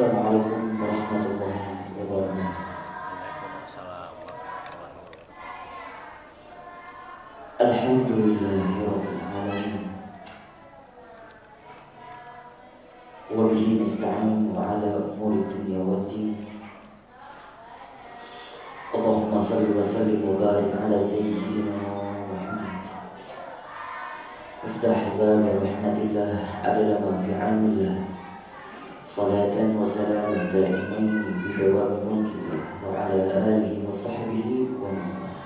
Assalamualaikum warahmatullahi wabarakatuh. Alhamdulillahirabbil alamin. Wa bihi nasta'in ala umuri dunya waddin. Allahumma shalli wa sallim wa barik ala sayyidina Muhammad. Iftah bab rahmatillah adada ma fi 'ilmillah. Salatan wa salaman da'imain bi dawami mulkillah wa ala alihi wa sahbihi wa man wala.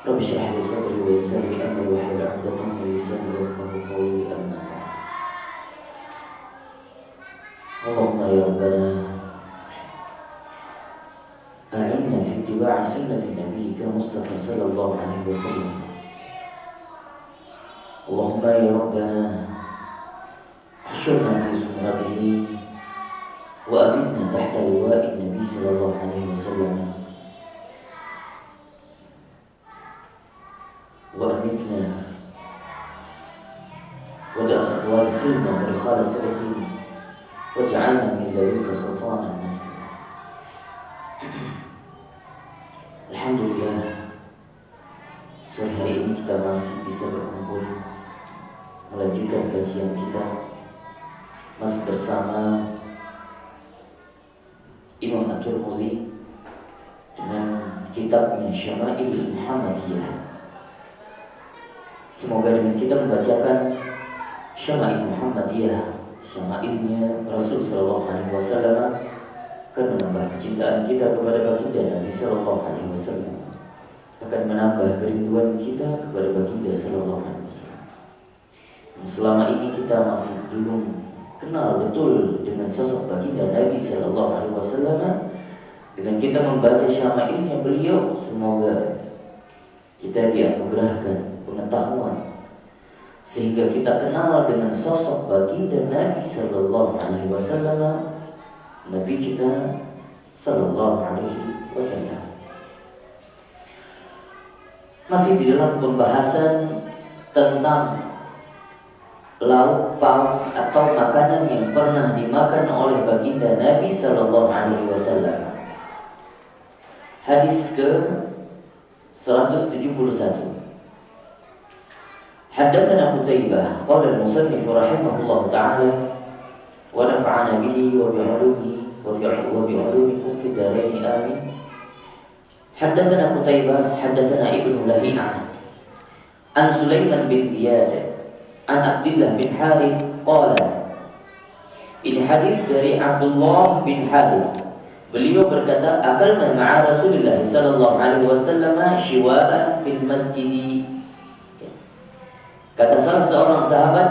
Rabbi shrah li sadri wa yassir li amri wa hlul 'uqdatam min lisani yafqahu qawli, amma ba'd. Allahumma ya rabbana a'inna fi ittiba'i sunnati nabiyyika Mustafa sallallahu alaihi wasallam. Allahumma ya rabbana احشرنا في زمرته وأمتنا تحت لواء النبي صلى الله عليه وسلم وأمتنا وادخلنا مدخل صدقه واجعلنا من لدنك سلطانا نصيرا. Alhamdulillah, sore hari ini kita masih bisa berkumpul melanjutkan kajian kita masih bersama Imam At-Tirmidzi dengan kitabnya Syama'il Muhammadiyah. Semoga dengan kita membacakan Syama'il Muhammadiyah, syama'ilnya Rasul sallallahu alaihi wasallam, akan menambah kecintaan kita kepada baginda Nabi sallallahu alaihi wasallam, akan menambah kerinduan kita kepada baginda sallallahu alaihi wasallam. Selama ini kita masih belum kenal betul dengan sosok baginda Nabi sallallahu alaihi wasallam. Dengan kita membaca syama'ilnya beliau, semoga kita dianugerahkan pengetahuan sehingga kita kenal dengan sosok baginda Nabi sallallahu alaihi wasallam, Nabi kita sallallahu alaihi wasallam. Masih di dalam pembahasan tentang lauk pauk atau makanan yang pernah dimakan oleh baginda Nabi sallallahu alaihi wasallam. Hadis ke 171. Haddatsana Qutaibah qala al-musannif rahimahullah ta'ala wa nafa'ana bihi wa bi'ulumihi wa bi'ulumikum fi darain amin. Haddatsana Qutaibah haddatsana Ibnu Lahi'ah an Sulaiman bin Ziyad an Abdullah bin Harith qala. Ini hadis dari Abdullah bin Harith. Beliau berkata, akalna ma'a Rasulullah sallallahu alaihi wasallam shiwa'an fil masjid. Kata salah seorang sahabat,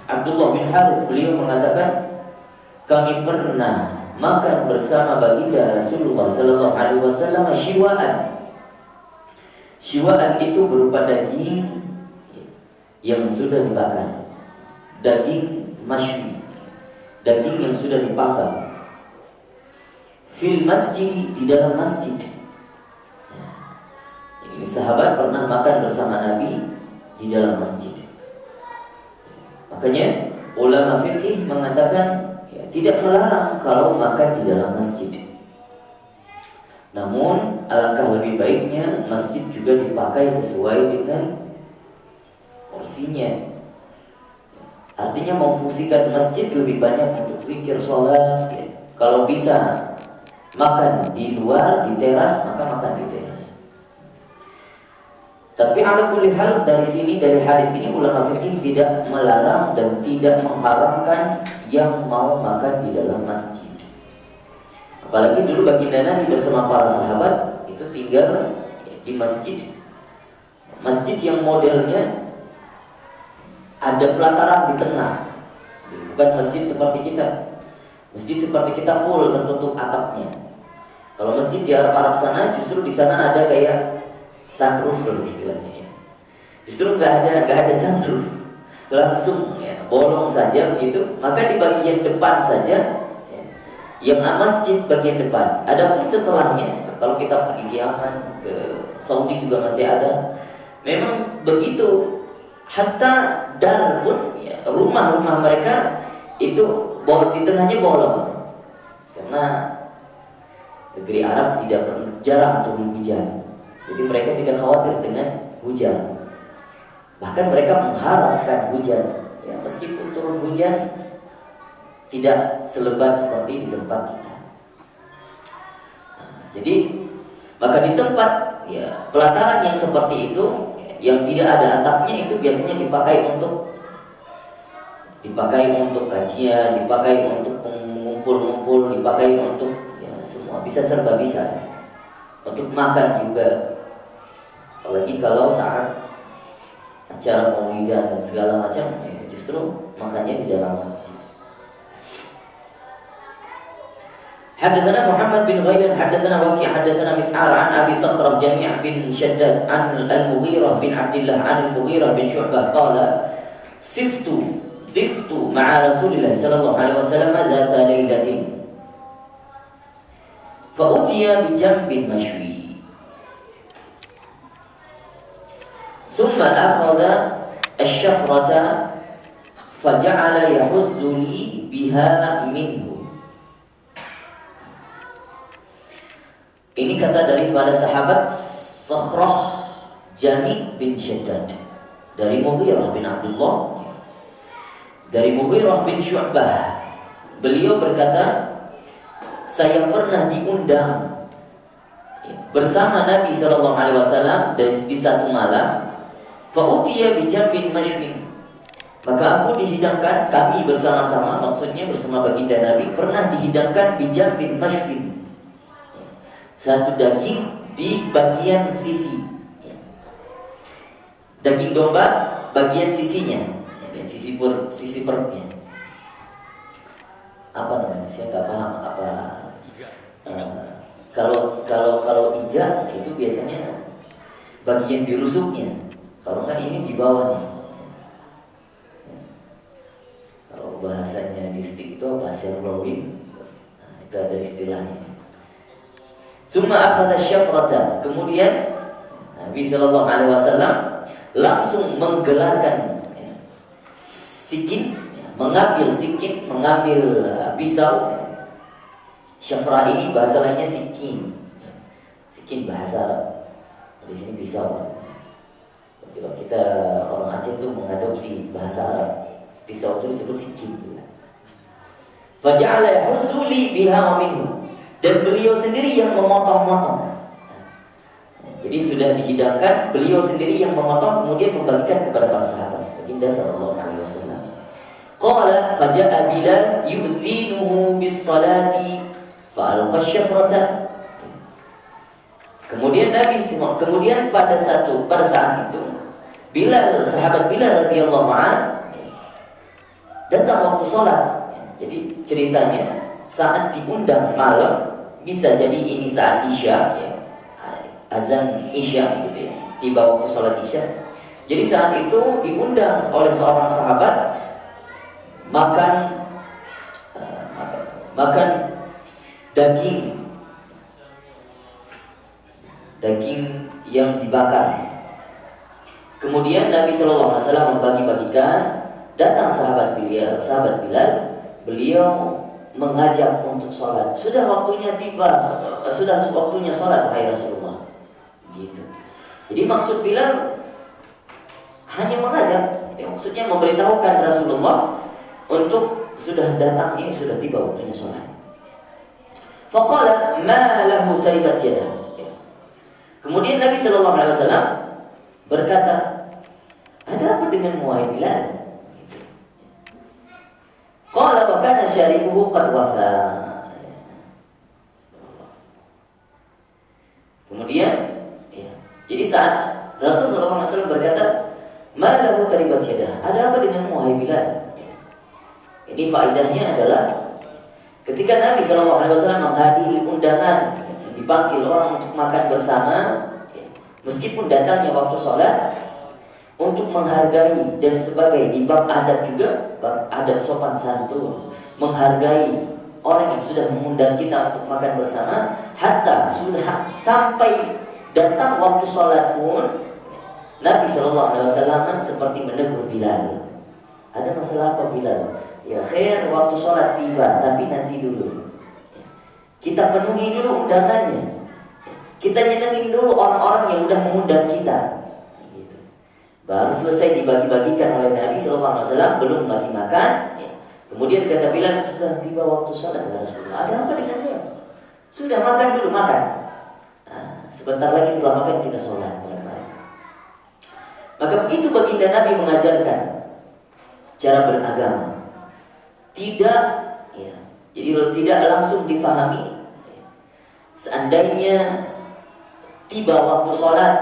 Abdullah bin Harith, beliau mengatakan, kami pernah makan bersama baginda Rasulullah sallallahu alaihi wasallam shiwa'an. Shiwa'an itu berupa daging yang sudah dibakar, daging masywi, daging yang sudah dipanggang. Fil masjid, di dalam masjid. Ini sahabat pernah makan bersama Nabi di dalam masjid. Makanya ulama fikih mengatakan tidak melarang kalau makan di dalam masjid. Namun alangkah lebih baiknya masjid juga dipakai sesuai dengan porsinya. Artinya memfungsikan masjid lebih banyak untuk zikir, sholat. Kalau bisa makan di luar, di teras, maka makan di teras. Tapi ala kulli hal, dari sini, dari hadis ini ulama fikih tidak melarang dan tidak mengharamkan yang mau makan di dalam masjid. Apalagi dulu baginda Nabi bersama para sahabat itu tinggal di masjid. Masjid yang modelnya ada pelataran di tengah, bukan masjid seperti kita. Masjid seperti kita full tertutup atapnya. Kalau masjid di Arab sana, justru di sana ada kayak sunroof istilahnya. Justru nggak ada sunroof, langsung bolong saja begitu. Maka di bagian depan saja, yang masjid bagian depan. Adapun setelahnya, kalau kita pergi Yaman, ke Saudi juga masih ada. Memang begitu. Hatta dar pun rumah-rumah mereka itu di tengahnya bolong. Karena negeri Arab jarang turun hujan. Jadi mereka tidak khawatir dengan hujan. Bahkan mereka mengharapkan hujan. Ya, meskipun turun hujan tidak selebat seperti di tempat kita. Jadi maka di tempat ya pelataran yang seperti itu yang tidak ada atapnya itu biasanya dipakai untuk kajian, dipakai untuk mengumpul-ngumpul, dipakai untuk ya semua, bisa serba bisa. Untuk makan juga. Apalagi kalau saat acara maulidan dan segala macam, ya justru makannya di dalam masjid. حدثنا محمد بن غيلان حدثنا وكيع حدثنا مسعر عن أبي صخرة جميع بن شداد عن المغيرة بن عبد الله عن المغيرة بن شعبة قال ضفت مع رسول الله صلى الله عليه وسلم ذات ليلة فأتي بجنب مشوي ثم أخذ الشفرة فجعل يهز لي بها منه. Ini kata dari pada sahabat Sakhrah Jami bin Shaddad dari Mughirah bin Abdullah, dari Mughirah bin Syu'bah. Beliau berkata, saya pernah diundang bersama Nabi SAW di satu malam. Fa'utiya bijambin mashwin, maka aku dihidangkan, kami bersama-sama, maksudnya bersama baginda Nabi, pernah dihidangkan bijambin mashwin, satu daging di bagian sisi, daging domba bagian sisinya, sisi perutnya. Apa namanya? Saya nggak paham apa. Kalau iga itu biasanya bagian di rusuknya. Kalau kan ini di bawahnya. Kalau bahasanya di stik itu apa? Sirloin. Nah, itu ada istilahnya. Summa akhadha syafrata. Kemudian Nabi sallallahu alaihi wasallam langsung menggelarkan sikin, mengambil pisau. Syafra ini bahasa lainnya sikin. Sikin bahasa Arab. Di sini pisau. Kalau kita orang Aceh itu mengadopsi bahasa Arab, pisau itu disebut sikin. Faja'ala yahuzuli biha minhu. Dan beliau sendiri yang memotong-motong. Jadi sudah dihidangkan, beliau sendiri yang memotong, kemudian membagikan kepada para sahabat. Baginda sallallahu alaihi wasallam. Qala faja'a Bilal yu'dhinuhu bis-salati fa'alqa syafrata. Kemudian pada saat itu Bilal, sahabat Bilal radhiyallahu anhu datang waktu sholat. Jadi ceritanya saat diundang malam, bisa jadi ini saat Isya, ya, azan Isya gitu ya, tiba waktu sholat Isya. Jadi saat itu diundang oleh seorang sahabat makan daging yang dibakar. Kemudian Nabi Shallallahu Alaihi Wasallam membagi-bagikan. Datang sahabat Bilal, beliau mengajak untuk sholat. Sudah waktunya tiba, sudah waktunya sholat, wahai Rasulullah. Gitu. Jadi maksud Bilal hanya mengajak, maksudnya memberitahukan Rasulullah untuk sudah datang, ini sudah tiba waktunya sholat. Faqala ma lahu taribat yadah. Kemudian Nabi Shallallahu Alaihi Wasallam berkata, ada apa dengan wahai Bilal? Qala wa kana syaribuhu qad wafa. Kemudian jadi saat Rasulullah SAW berkata, ma lahu taribat yadah, ada apa dengan wahai Bilal? Ini faedahnya adalah ketika Nabi SAW menghadiri undangan, dipanggil orang untuk makan bersama, meskipun datangnya waktu sholat, untuk menghargai dan sebagai di bab adat juga, bab adat sopan santun, menghargai orang yang sudah mengundang kita untuk makan bersama, hatta sudah sampai datang waktu sholat pun Nabi SAW seperti menegur Bilal. Ada masalah apa Bilal? Ya khair, waktu sholat tiba, tapi nanti dulu. Kita penuhi dulu undangannya. Kita nyenengin dulu orang-orang yang udah mengundang kita. Gitu. Baru selesai dibagi-bagikan oleh Nabi Sallallahu Alaihi Wasallam, belum lagi makan. Kemudian kata Bilal, sudah tiba waktu sholat ya Rasulullah. Ada apa dengannya? Sudah makan dulu, makan. Nah, sebentar lagi setelah makan kita sholat bareng-bareng. Maka begitu baginda Nabi mengajarkan cara beragama. Tidak, ya, jadi tidak langsung difahami. Seandainya tiba waktu sholat,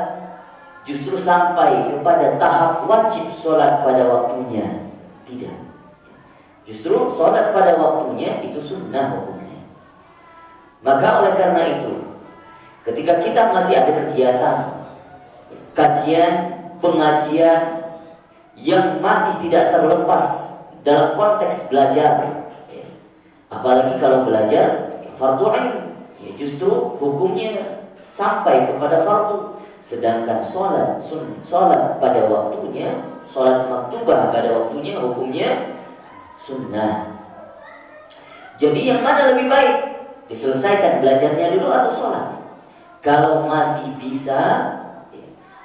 justru sampai kepada tahap wajib sholat pada waktunya. Tidak. Justru sholat pada waktunya itu sunnah hukumnya. Maka oleh karena itu, ketika kita masih ada kegiatan, kajian, pengajian yang masih tidak terlepas dalam konteks belajar, apalagi kalau belajar fardu ain, justru hukumnya sampai kepada fardu. Sedangkan sholat pada waktunya, sholat maktubah pada waktunya, hukumnya sunnah. Jadi yang mana lebih baik? Diselesaikan belajarnya dulu atau sholat? Kalau masih bisa,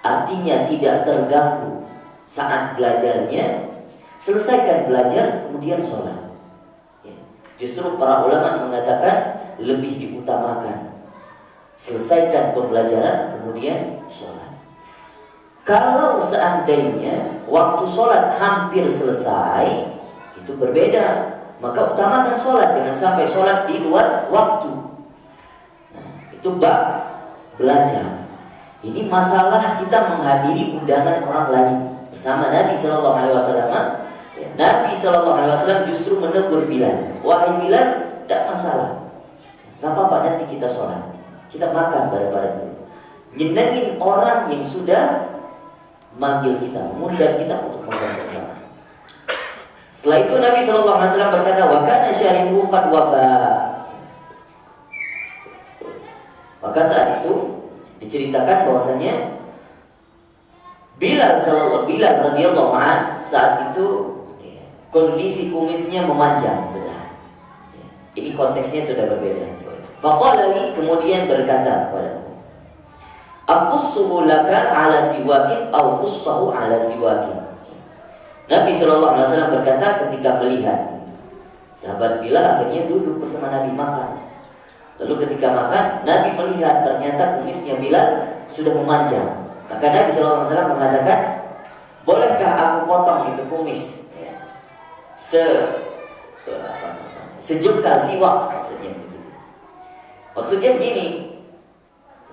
artinya tidak terganggu saat belajarnya, selesaikan belajar kemudian sholat. Justru para ulama mengatakan lebih diutamakan selesaikan pembelajaran kemudian sholat. Kalau seandainya waktu sholat hampir selesai, itu berbeda. Maka utamakan sholat, jangan sampai sholat di luar waktu. Nah, itu bab belajar. Ini masalah kita menghadiri undangan orang lain bersama Nabi Sallallahu Alaihi Wasallam. Nabi Sallallahu Alaihi Wasallam justru menegur Bilal. Wahai Bilal, tidak masalah. Gak apa-apa, nanti kita sholat, kita makan bareng-bareng dulu. Nyenengin orang yang sudah manggil kita, mengundang kita untuk makan bersama. Setelah itu Nabi Sallallahu Alaihi Wasallam berkata, wa kana syarihu qad wafa. Maka saat itu diceritakan bahwasanya Bilal radhiyallahu anhu saat itu kondisi kumisnya memanjang sudah. Ini konteksnya sudah berbeda. Faqala li, kemudian berkata kepadaku, aqussuhu laka ala siwakin aw qussahu ala siwakin. Nabi Sallallahu Alaihi Wasallam berkata ketika melihat sahabat Bilal akhirnya duduk bersama Nabi makan. Lalu ketika makan, Nabi melihat ternyata kumisnya Bilal sudah memanjang. Maka Nabi Sallallahu Alaihi Wasallam mengatakan, bolehkah aku potong itu kumis? Sejengkal siwak maksudnya. Maksudnya begini.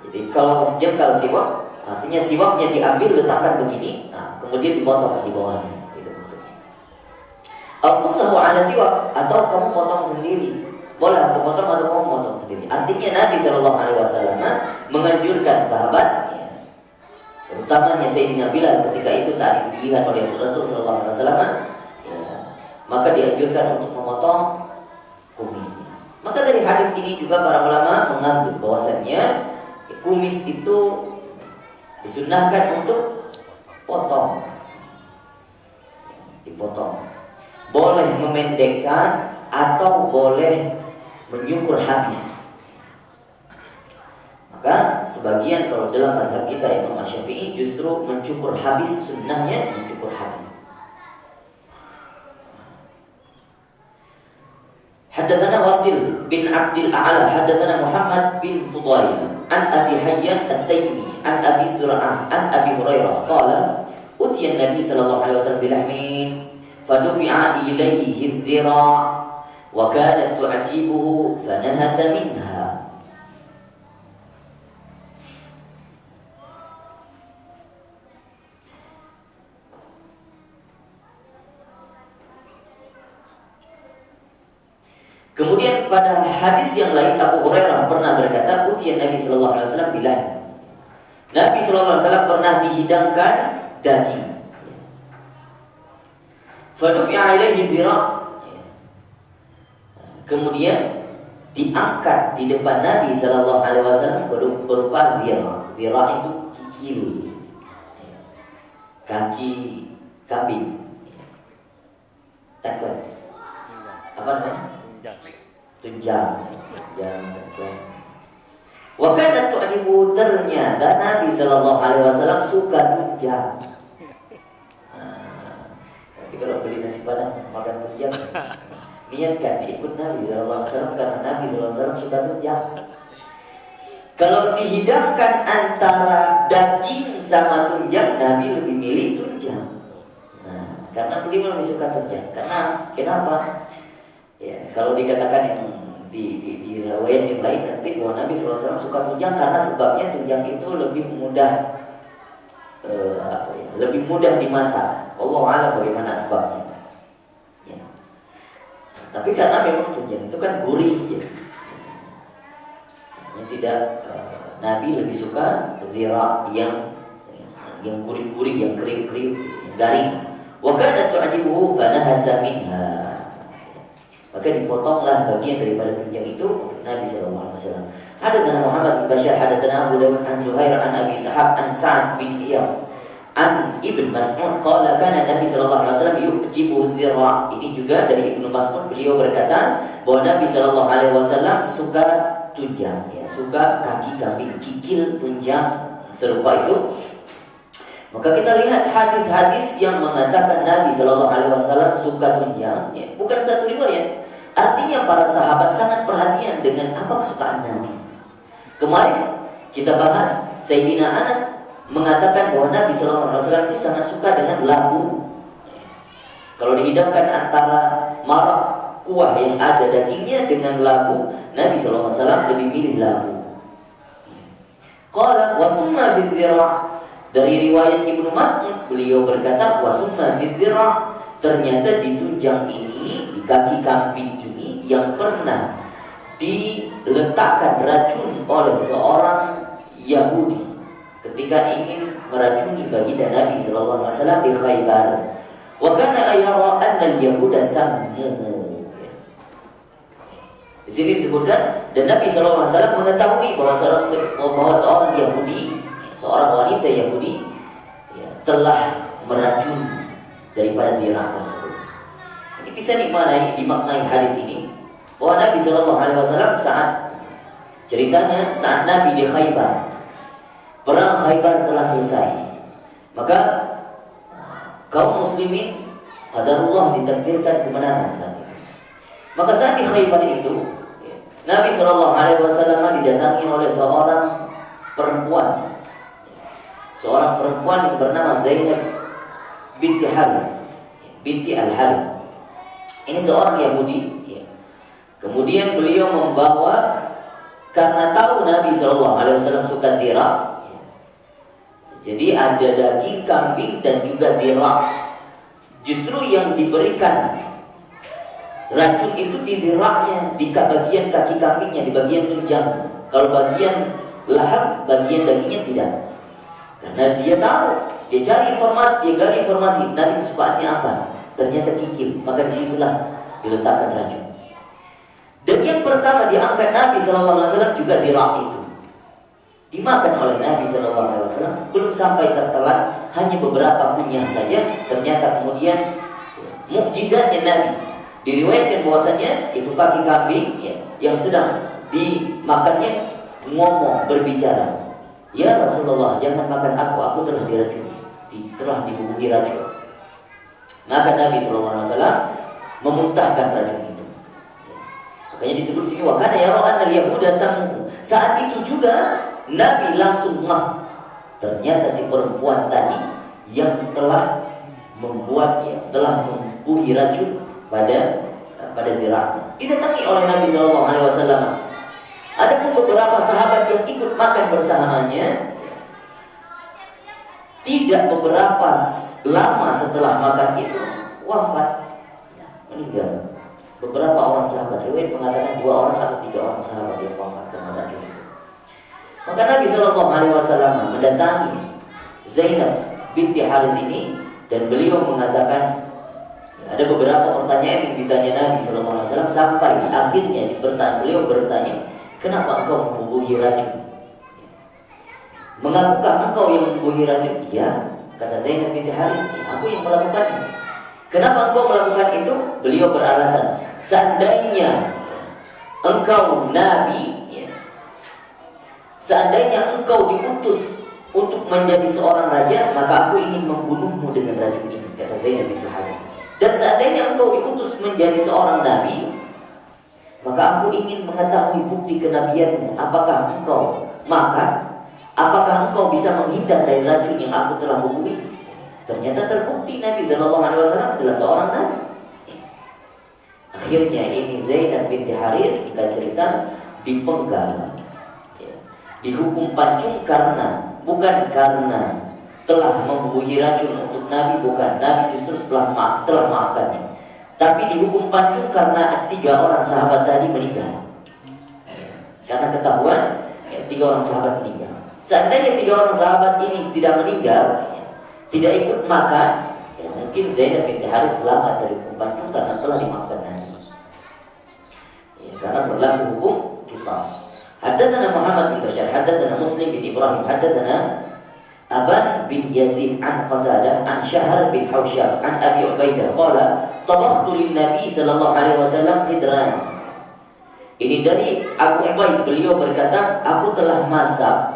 Jadi kalau sejengkal siwak, artinya siwaknya diambil letakkan begini, nah, kemudian dipotong di bawahnya. Itu maksudnya. Aku sahu ada siwak, atau kamu potong sendiri. Boleh aku potong atau kamu potong sendiri. Artinya Nabi Sallallahu Alaihi Wasallam menganjurkan sahabat, terutamanya Sayyidina Bilal ketika itu saat dilihat oleh Rasul Sallallahu Alaihi Wasallam, maka dianjurkan untuk memotong kumisnya. Maka dari hadis ini juga para ulama mengambil bahwasannya kumis itu disunnahkan untuk potong, dipotong. Boleh memendekkan atau boleh menyukur habis. Maka sebagian kalau dalam mazhab kita Imam Syafi'i justru mencukur habis, sunnahnya mencukur habis. Haddatsana Wasil bin Abdul A'la, haddatsana Muhammad bin Fudail an Abi Hayyan At-Taymi an Abi Zur'ah an Abi Hurairah qala utiya an-nabi sallallahu alaihi wasallam bilahmin fadufi'a ilayhi adh-dhira' wa kanat tu'jibuhu fanahasa minha. Kemudian pada hadis yang lain Abu Hurairah pernah berkata, utiya Nabi sallallahu alaihi wasallam bilah. Nabi sallallahu alaihi wasallam pernah dihidangkan daging. Fadufi'a ilaihi dhira'. Kemudian diangkat di depan Nabi sallallahu alaihi wasallam berupa dhira'. Dhira' itu kikil. Kaki kambing. Teklet. Apa namanya? Tunjang. Wa kanat tu'jibu, ternyata Nabi sallallahu alaihi wasallam suka tunjang. Nanti kalau beli nasi padang makan tunjang, niatkan ikut Nabi sallallahu alaihi wasallam karena Nabi sallallahu alaihi wasallam suka tunjang. Kalau dihidangkan antara daging sama tunjang, Nabi lebih milih tunjang. Nah, karena beliau lebih suka tunjang. Karena kenapa? Ya, kalau dikatakan yang di riwayat yang lain nanti bahwa Nabi SAW suka tunjang karena sebabnya tunjang itu lebih mudah lebih mudah dimasak. Allah a'lam bagaimana sebabnya. Ya. Tapi karena memang tunjang itu kan gurih ya. Tidak Nabi lebih suka zira yang gurih-gurih, yang kriuk-kriuk, yang garing. Wa kanat tu'jibuhu fanahasa minha. Maka dipotonglah bagian daripada tunjang itu untuk Nabi sallallahu alaihi wasallam. Hadatsana Muhammad bin Bashar, hadatsana Abu Dawud an Zuhair an Abi Sa'ad an Sa'ad bin Iyad an Ibn Mas'ud qala kana Nabi sallallahu alaihi wasallam yu'jibu dhira. Ini juga dari Ibnu Mas'ud, beliau berkata bahwa Nabi sallallahu alaihi wasallam suka tunjang, ya, suka kaki kambing, kikil tunjang serupa itu. Maka kita lihat hadis-hadis yang mengatakan Nabi Shallallahu Alaihi Wasallam suka tunjang, ya, bukan satu riwayat. Artinya para sahabat sangat perhatian dengan apa kesukaan Nabi. Kemarin kita bahas Sayyidina Anas mengatakan bahwa Nabi Shallallahu Alaihi Wasallam itu sangat suka dengan labu. Kalau dihidangkan antara marak kuah yang ada dagingnya dengan labu, Nabi Shallallahu Alaihi Wasallam lebih milih labu. Qala wa summa fi dhira'. Dari riwayat Ibnu Mas'ud, beliau berkata wasunna fidzira, ternyata di tunjang ini, di kaki kambing ini yang pernah diletakkan racun oleh seorang Yahudi ketika ingin meracuni baginda Nabi sallallahu alaihi wasallam di Khaybar. Wa kana yara anna al-yahuda sammuhu. Di sini disebutkan dan Nabi sallallahu alaihi wasallam mengetahui bahwa seorang Yahudi, seorang wanita Yahudi, ya, telah meracun daripada dirah tersebut. Ini bisa dimaknai hadis ini bahwa Nabi Shallallahu Alaihi Wasallam saat ceritanya saat Nabi di Khaybar, perang Khaybar telah selesai, maka kaum muslimin qadarullah ditakdirkan kemenangan saat itu. Maka saat di Khaybar itu, ya, Nabi Shallallahu Alaihi Wasallam didatangi oleh seorang perempuan yang bernama Zainab binti Harith, binti Al-Harith. Ini seorang Yahudi, ya. Kemudian beliau membawa, karena tahu Nabi SAW suka dirah, ya. Jadi ada daging kambing dan juga dirah. Justru yang diberikan racun itu di dirahnya, di bagian kaki kambingnya, di bagian tunjang. Kalau bagian lahap, bagian dagingnya tidak. Karena dia tahu, dia cari informasi, dia gali informasi Nabi kesukaannya apa. Ternyata kikil, maka disitulah diletakkan racun. Dan yang pertama diangkat Nabi SAW juga dirah itu, dimakan oleh Nabi SAW. Belum sampai tertelan, hanya beberapa kunyah saja. Ternyata kemudian mukjizatnya Nabi, diriwayatkan bahwasanya itu kaki kambing, ya, yang sedang dimakannya ngomong, berbicara, "Ya Rasulullah, jangan makan aku telah diracuni, telah dibubuhi racun." Maka Nabi SAW memuntahkan racun itu. Makanya disebut sini wa kana yara anna al-yahuda sammu. Saat itu juga Nabi langsung ternyata si perempuan tadi yang telah telah membubuhi racun pada dirahnya, didatangi oleh Nabi SAW. Ada pun beberapa sahabat yang ikut makan bersamanya. Tidak beberapa lama setelah makan itu wafat, meninggal. Beberapa orang sahabat, riwayat mengatakan 2 orang atau 3 orang sahabat yang wafat karena racun itu. Maka Nabi SAW mendatangi Zainab binti Harith ini dan beliau mengatakan, ada beberapa pertanyaan yang ditanya Nabi SAW sampai akhirnya beliau bertanya, "Kenapa engkau membubuhi racun? Mengapakah engkau yang membubuhi racun?" "Iya," kata Zainab binti Harith, "aku yang melakukannya." "Kenapa engkau melakukan itu?" Beliau beralasan, seandainya engkau nabi, ya, seandainya engkau diutus untuk menjadi seorang raja, maka aku ingin membunuhmu dengan racun ini, kata Zainab binti Harith. Dan seandainya engkau diutus menjadi seorang nabi, maka aku ingin mengetahui bukti kenabianmu. Apakah engkau makan? Apakah engkau bisa menghindar dari racun yang aku telah bubuhi? Ternyata terbukti Nabi Shallallahu Alaihi Wasallam adalah seorang nabi. Akhirnya ini Zainab binti Harith, singkat cerita, dipenggal, ya, dihukum pancung bukan karena telah membubuhi racun untuk Nabi, bukan. Nabi justru telah maafkannya. Tapi dihukum pancung karena 3 orang sahabat tadi meninggal. Karena ketahuan, ya, 3 orang sahabat meninggal. Seandainya 3 orang sahabat ini tidak meninggal, ya, tidak ikut makan, ya, mungkin Zainab binti Harith selamat dari hukum pancung karena telah dimaafkan Nabi. Ya, karena berlaku hukum qisas. Haddatsana Muhammad bin Bashar, haddatsana Muslim bin Ibrahim, haddatsana Aban bin Yazid an Qatadah an Syahr bin Hawsyab an Abi Ubaidah qala tabakhtu lin Nabi sallallahu alaihi wasallam qidran. Ini dari Abu Ubaid, beliau berkata, aku telah masak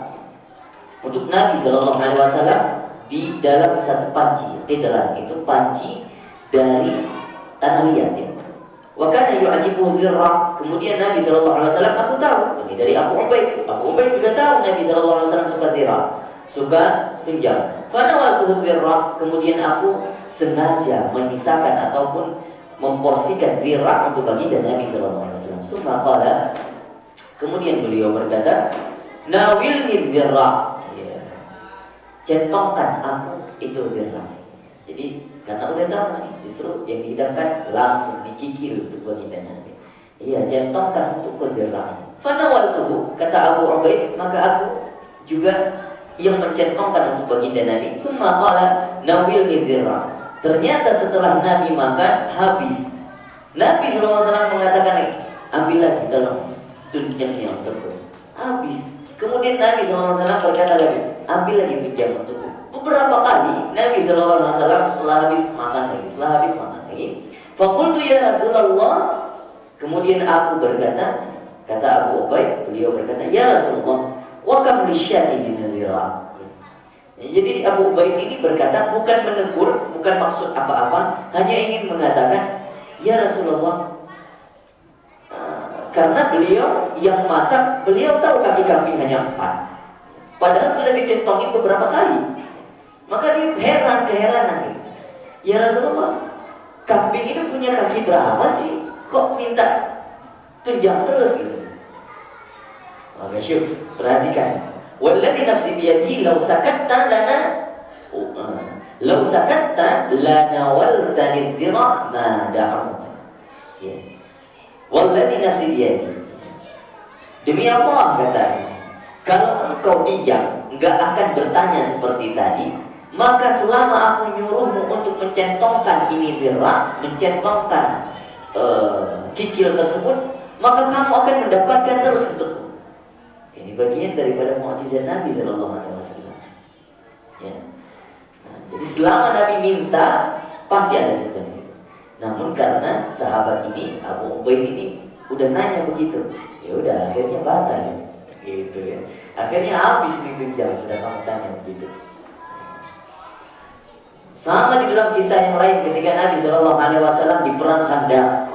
untuk Nabi sallallahu alaihi wasallam di dalam satu panci. Qidran itu panci dari tanah liat, ya. Wa kana yu'jibuhu dhirra. Kemudian Nabi sallallahu alaihi wasallam, aku tahu ini dari Abu Ubaid. Abu Ubaid juga tahu Nabi sallallahu alaihi wasallam suka dhirra, suka tunjang. Fanawatuhu dhirra, kemudian aku sengaja menyisakan ataupun memporsikan dhirra untuk baginda Nabi sallallahu alaihi wasallam. Summa qala, kemudian beliau berkata, nawilni dhirra, ya, centongkan aku itu dhirra. Jadi karena udah tahu nih, justru yang dihidangkan langsung dikikil untuk baginda Nabi. Iya, centongkan untuk dhirra. Fanawaltuhu, kata Abu Ubaid, maka aku juga yang mencentongkan untuk baginda Nabi. Summa qala nawilni dhirra. Ternyata setelah Nabi makan habis, Nabi SAW mengatakan, ambil lagi tolong tunjangnya untukku. Habis. Kemudian Nabi SAW berkata lagi, ambil lagi tunjang untukku. Beberapa kali Nabi SAW setelah habis makan lagi, setelah habis makan lagi. Faqultu ya Rasulullah. Kemudian aku berkata, kata Abu Ubaid, beliau berkata, ya Rasulullah, wa kam lisyati min dhira. Jadi Abu Ubaid ini berkata, bukan menegur, bukan maksud apa-apa, hanya ingin mengatakan, ya Rasulullah, karena beliau yang masak, beliau tahu kaki kambing hanya 4, padahal sudah dicentongin beberapa kali. Maka dia keheranan. Ya Rasulullah, kambing itu punya kaki berapa sih? Kok minta tunjang terus gitu? Maka syuk, perhatikan. Walladzi nafsi biyadihi law sakatta lanawaltani dhira ma da'amta. Ya. Walladzi nafsi biyadihi. Demi Allah, katanya, kalau engkau diam, enggak akan bertanya seperti tadi, maka selama aku nyuruhmu untuk mencentongkan ini dhira, mencentongkan kikil tersebut, maka kamu akan mendapatkan terus untukku. Ini bagian daripada mukjizat Nabi Sallallahu Alaihi Wasallam. Ya. Nah, jadi selama Nabi minta, pasti ada juga gitu. Namun karena sahabat ini, Abu Ubaid ini udah nanya begitu, ya udah akhirnya batal, gitu ya. Akhirnya habis ini tunjang, sudah kamu tanya begitu. Sama di dalam kisah yang lain ketika Nabi Sallallahu Alaihi Wasallam di perang Khandaq.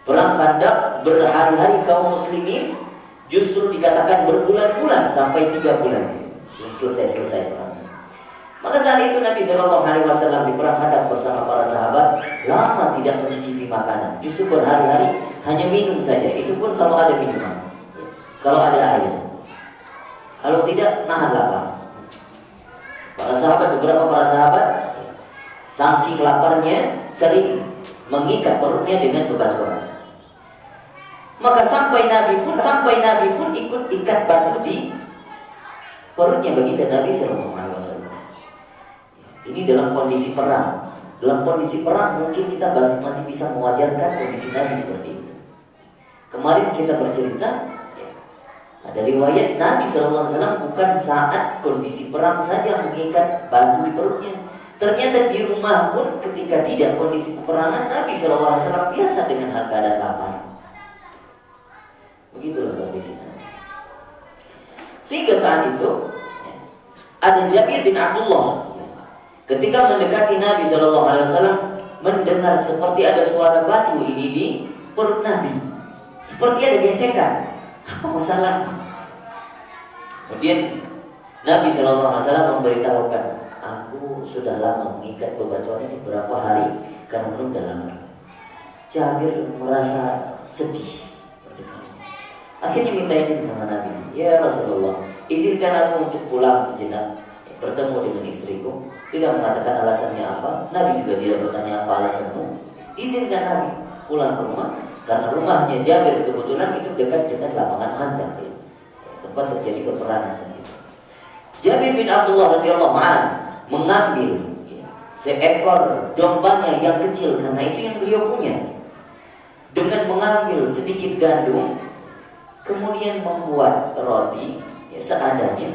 Perang Khandaq berhari-hari kaum muslimin, justru dikatakan berbulan-bulan sampai 3 bulan belum selesai perang. Maka saat itu Nabi Shallallahu Alaihi Wasallam di perang Khandaq bersama para sahabat lama tidak mencicipi makanan, justru berhari-hari hanya minum saja. Itu pun kalau ada minuman, kalau ada air. Kalau tidak, nahan lapar. Beberapa para sahabat saking laparnya sering mengikat perutnya dengan bebatuan. Maka sampai Nabi pun ikut ikat batu di perutnya baginda Nabi Sallallahu Alaihi Wasallam. Ini dalam kondisi perang. Dalam kondisi perang mungkin kita masih bisa mewajarkan kondisi Nabi seperti itu. Kemarin kita bercerita, ada riwayat Nabi Sallallahu Alaihi Wasallam bukan saat kondisi perang saja mengikat batu di perutnya, Ternyata di rumah pun ketika tidak kondisi peperangan, Nabi SAW biasa dengan hal keadaan lapar. Begitulah kondisinya. Sehingga saat itu ada Jabir bin Abdullah ketika mendekati Nabi SAW, mendengar seperti ada suara batu ini di perut Nabi, seperti ada gesekan. Apa masalahnya? Kemudian Nabi SAW memberitahukan, aku sudah lama mengikat bebatuan ini berapa hari karena belum dah lama. Jabir merasa sedih. Akhirnya minta izin sama Nabi, ya Rasulullah, izinkan aku untuk pulang sejenak, bertemu dengan istriku. Tidak mengatakan alasannya apa. Nabi juga tidak bertanya apa alasanmu. Izinkan Nabi pulang ke rumah, karena rumahnya Jabir kebetulan itu dekat dengan lapangan Khandaq, tempat terjadi peperangan saat itu. Jabir bin Abdullah radhiyallahu anhu mengambil seekor dombanya yang kecil, karena itu yang beliau punya. Dengan mengambil sedikit gandum, kemudian membuat roti seadanya,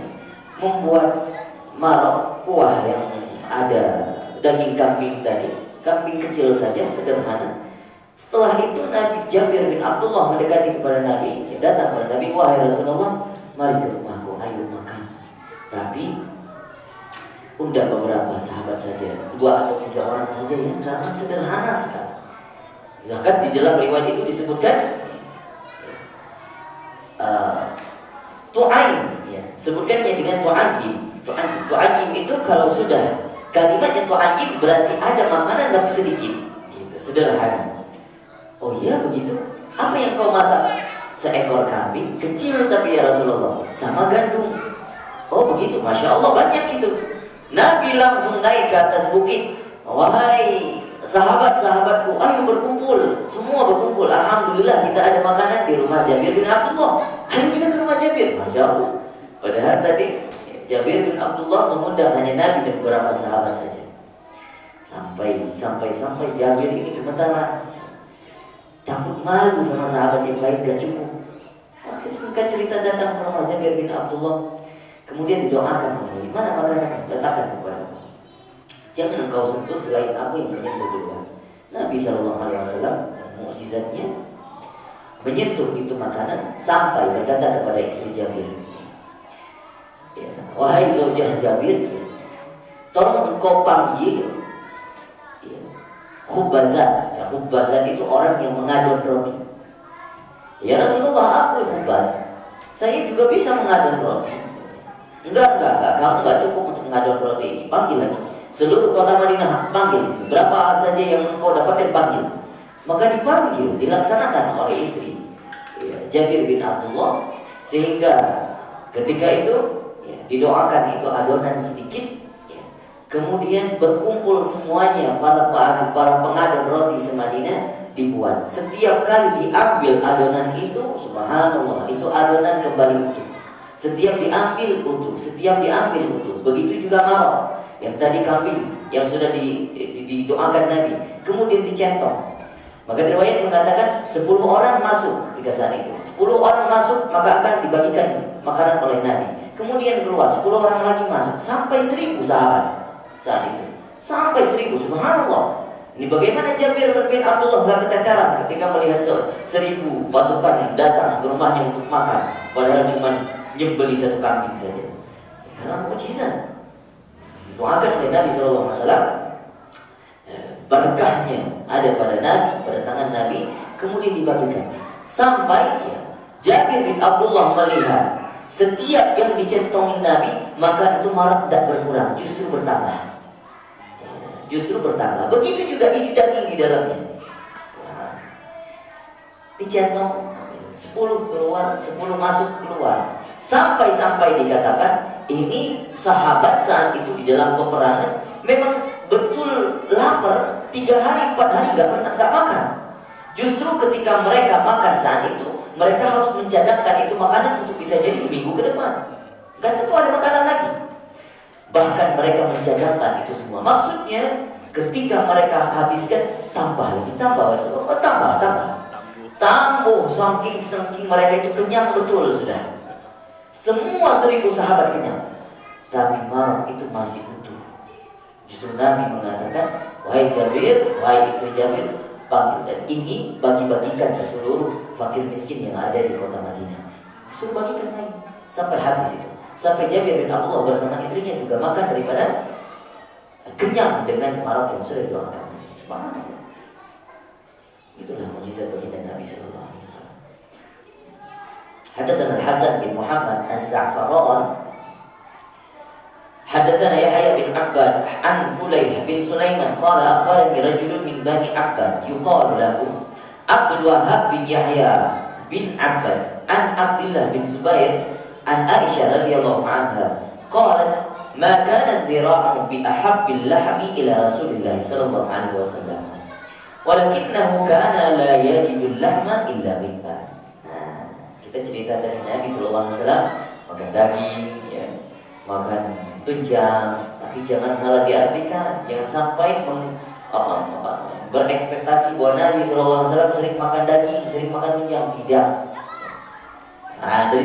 membuat marok kuah yang ada daging kambing tadi, kambing kecil saja, sederhana. Setelah itu Nabi Jabir bin Abdullah mendekati kepada Nabi, datang kepada Nabi, wahai Rasulullah, mari ke rumahku, ayo makan. Tapi undang beberapa sahabat saja, 2 atau 3 orang saja, yang karena sederhana sekali. Zakat di dalam riwayat itu disebutkan tu'aim, ya, sebutkannya dengan tu'aim. Tu'aim itu kalau sudah kalimatnya tu'aim berarti ada makanan tapi sedikit, gitu, sederhana. Oh iya begitu? Apa yang kau masak? Seekor kambing kecil tapi ya Rasulullah, sama gandum. Oh begitu, Masya Allah, banyak itu. Nabi langsung naik ke atas bukit, wahai sahabat-sahabatku, ayo berkumpul. Semua berkumpul. Alhamdulillah kita ada makanan di rumah Jabir bin Abdullah. Ayo kita ke rumah Jabir. Masya Allah. Padahal tadi Jabir bin Abdullah mengundang hanya Nabi dan beberapa sahabat saja. Sampai Jabir ini gemetaran, takut malu sama sahabat yang lain, gak cukup. Akhirnya singkat cerita datang ke rumah Jabir bin Abdullah. Kemudian didoakan, mana makanan? Letakkan kepada aku. Jangan engkau sentuh selain aku yang menyentuh duluan. Nabi SAW mukjizatnya menyentuh itu makanan sampai berkata kepada istri Jabir, ya, wahai zaujah Jabir, tolong engkau panggil ya, Khubbazat. Ya, Khubbazat itu orang yang mengadon roti. Ya Rasulullah, aku Khubbaz, saya juga bisa mengadon roti. Enggak, kamu enggak cukup untuk mengadon roti ini. Panggil lagi seluruh kota Madinah, panggil. Berapa saja yang engkau dapatkan, panggil. Maka dipanggil, dilaksanakan oleh istri ya, Jabir bin Abdullah. Sehingga ketika itu ya, didoakan itu adonan sedikit ya. Kemudian berkumpul semuanya para pengadon roti se-Madinah, dibuat. Setiap kali diambil adonan itu, subhanallah, itu adonan kembali utuh. Setiap diambil utuh, setiap diambil utuh. Begitu juga marok yang tadi kambing yang sudah didoakan Nabi, kemudian dicentong. Maka riwayat mengatakan 10 orang masuk ketika saat itu. 10 orang masuk maka akan dibagikan makanan oleh Nabi. Kemudian keluar 10 orang lagi masuk, sampai 1000 sahabat saat itu. Sampai 1000, subhanallah. Ini bagaimana Jabir bin Abdullah gak keteteran ketika melihat 1000 pasukan yang datang ke rumahnya untuk makan, padahal cuma nyembeli 1 kambing saja. Karena mukjizat doakan oleh Nabi SAW, berkahnya ada pada Nabi, pada tangan Nabi, kemudian dibagikan. Sampai ya, Jabir bin Abdullah melihat setiap yang dicentongin Nabi, maka itu marah tidak berkurang, justru bertambah. Justru bertambah. Begitu juga isi daging di dalamnya. Dicentong 10 keluar, 10 masuk keluar. Sampai dikatakan ini sahabat saat itu di dalam peperangan memang betul lapar, 3 hari 4 hari nggak makan. Justru ketika mereka makan saat itu, mereka harus mencadangkan itu makanan untuk bisa jadi seminggu ke depan. Nggak tentu ada makanan lagi. Bahkan mereka mencadangkan itu semua. Maksudnya ketika mereka habiskan, tambah lagi, tambah saking mereka itu kenyang betul sudah. Semua 1000 sahabat kenyang, tapi marah itu masih utuh. Justru Nabi mengatakan, wahai Jabir, wahai istri Jabir, panggil dan ini bagi-bagikan ke seluruh fakir miskin yang ada di kota Madinah. Suruh bagikan lagi sampai habis itu. Sampai Jabir bin Abdullah bersama istrinya juga makan daripada kenyang dengan marak yang sudah didoakan. Subhanallah. Itulah mukjizat baginda Nabi sallallahu alaihi wasallam. Hadatsana Al-Hasan bin Muhammad Az-Za'faran حدثنا يحيى بن عباد عن فليح بن سليمان قال أخبرني رجل من بني عباد يقال له عبد الوهاب بن يحيى بن عباد عن عبد الله بن زبير عن عائشة رضي الله عنها قالت ما كان الذراع بأحب اللحم إلى رسول الله صلى الله عليه وسلم ولكنه كان لا يجد اللحم إلا غبا. Kita cerita dari Nabi sallallahu alaihi wasallam makan daging, ya, makan tunjang, tapi jangan salah diartikan. Jangan sampai berekspektasi bahwa Nabi SAW sering makan daging, sering makan tunjang. Tidak. Nah, dari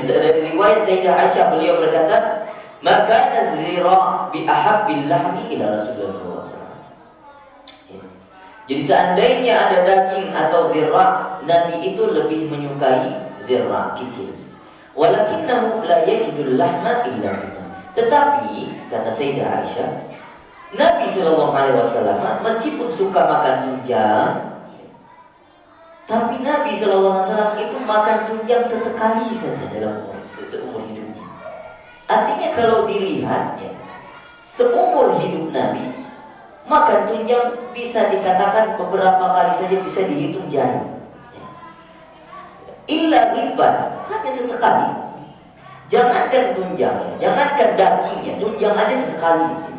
riwayat Sayyidah Aisyah, beliau berkata, maka nadzira bi ahabbil lahmi ila Rasulullah SAW. Jadi seandainya ada daging atau zirra, Nabi itu lebih menyukai zirra, kikil. Walakinnahu la yajidul lahma illa bihi. Tetapi kata Sayyidah Aisyah, Nabi Sallallahu Alaihi Wasallam meskipun suka makan tunjang, tapi Nabi Sallallahu Alaihi Wasallam itu makan tunjang sesekali saja dalam seumur hidupnya. Artinya kalau dilihat, ya, seumur hidup Nabi makan tunjang bisa dikatakan beberapa kali saja, bisa dihitung jari. Illa riban, hanya sesekali. Jangankan tunjangnya, jangankan dagingnya, tunjang aja sesekali.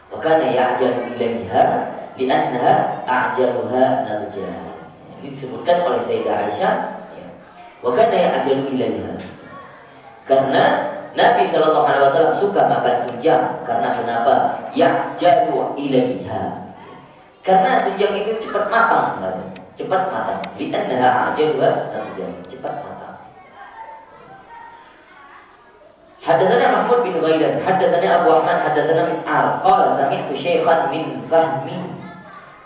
Wakana ya'jalu ilaiha li'annaha a'jaluha narjah. Ini disebutkan oleh Sayyidah Aisyah. Wakana ya'jalu ilaiha. Karena Nabi SAW suka makan tunjang. Karena kenapa? Ya'jalu ilaiha. Karena tunjang itu cepat matang, cepat matang. Li'annaha a'jaluha narjah, cepat matang. حدثنا محمود بن غيلان حدثنا أبو أحمد حدثنا مسعر قال سمعت شيخا من فهمي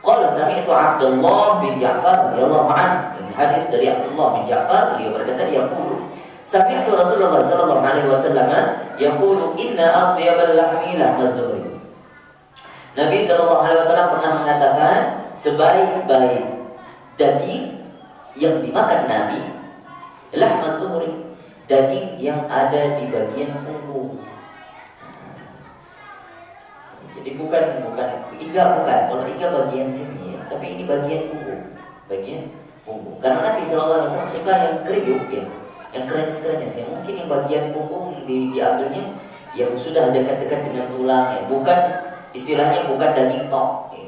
قال سمعت عبد الله بن جعفر رضي الله عنه. Ini hadis dari Abdullah bin Ja'far, beliau berkata, yaqulu sami'tu Rasulullah sallallahu alaihi wasallam yaqulu inna atyabal lahmi lahmad dhuri. Nabi sallallahu alaihi wasallam pernah mengatakan sebaik-baik daging yang dimakan Nabi lahmad dhuri, daging yang ada di bagian punggung. Jadi bukan iga, bukan. Kalau iga bagian sini, ya, tapi ini bagian punggung. Karena Nabi SAW suka yang kriuk, ya, yang kerenyes-kerenyes. Ya. Mungkin yang bagian punggung diambilnya yang sudah dekat-dekat dengan tulang, ya. Bukan, istilahnya bukan daging tok. Ya.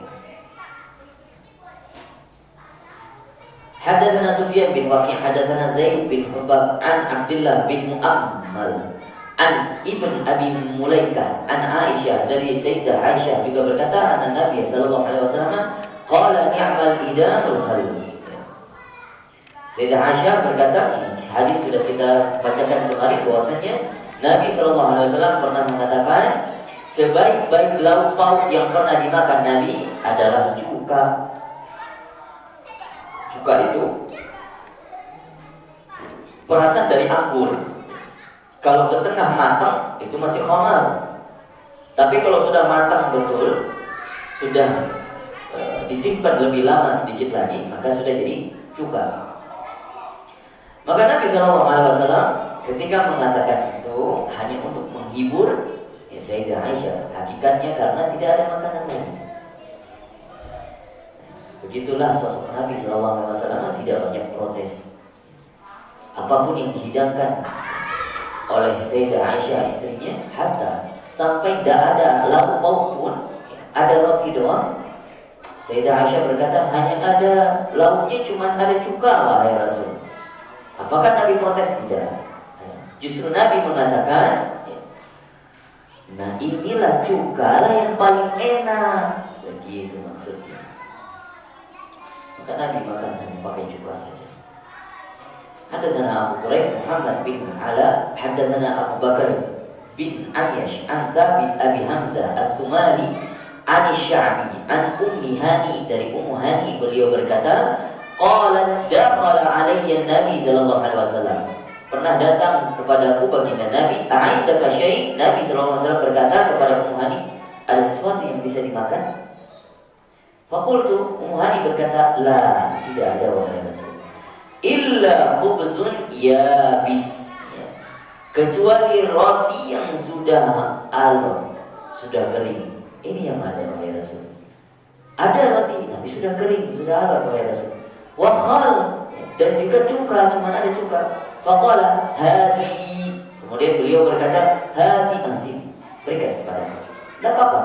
Hadatsana Sufyan bin Waqi' hadatsana Zaid bin Hubab an Abdullah bin Mu'ammal an Ibn Abi Mulaikah an Aisyah, dari Sayyidah Aisyah juga berkata, anna Nabi sallallahu alaihi wasallam qala ni'mal idamul khal. Sayyidah Aisyah berkata, ini hadis sudah kita bacakan kemarin, bahwasanya Nabi sallallahu alaihi wasallam pernah mengatakan sebaik-baik lauk pauk yang pernah dimakan Nabi adalah cuka. Cuka itu perasan dari anggur. Kalau setengah matang itu masih khamar. Tapi kalau sudah matang betul, sudah disimpan lebih lama sedikit lagi, maka sudah jadi cuka. Maka Nabi SAW ketika mengatakan itu hanya untuk menghibur Sayyidah Aisyah, hakikatnya karena tidak ada makanan lain. Begitulah sosok Nabi SAW, tidak banyak protes. Apapun yang dihidangkan oleh Sayyidah Aisyah istrinya, hatta sampai tidak ada lauk pauk pun, ada roti doang, Sayyidah Aisyah berkata, hanya ada lauknya, cuma ada cuka, wahai Rasul. Apakah Nabi protes? Tidak. Justru Nabi mengatakan, nah inilah cuka lah yang paling enak. Begitu maksudnya. Maka Nabi makan hanya pakai cuka saja. Hadatsana Abu Quraib Muhammad bin Ala hadatsana Abu Bakar bin Ayyash an Thabit Abi Hamzah al-Thumali an Sya'bi an Ummi Hani dari Ummu Hani, beliau berkata, qalat dakhala alayya Nabi sallallahu alaihi wasallam, pernah datang kepadaku baginda Nabi, a'indaka syai', Nabi sallallahu alaihi wasallam berkata kepada Ummu Hani, ada sesuatu yang bisa dimakan? Faqultu, Ummu Hani berkata, la, tidak ada wahai Rasul, illa khubzun yabis, kecuali roti yang sudah alon, sudah kering. Ini yang ada wahai Rasul. Ada roti tapi sudah kering, sudah alon wahai Rasul. Wa khal, dan juga cuka, cuma ada cuka. Faqala hadi, kemudian beliau berkata, hadi, sini, berikan kepadaku. Tidak apa-apa,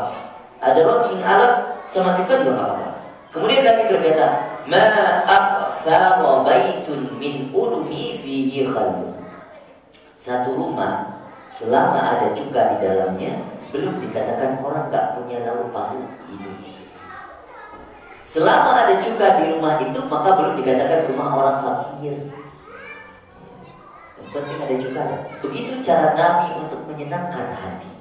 ada roti yang alon sama cuka juga tidak apa-apa. Kemudian Nabi berkata, ma aqfara baitun min ulumi fihi khalbun, satu rumah selama ada cuka di dalamnya belum dikatakan orang gak punya lauk pauk gitu. Selama ada cuka di rumah itu maka belum dikatakan rumah orang fakir. Yang penting ada cuka. Begitu cara Nabi untuk menyenangkan hati.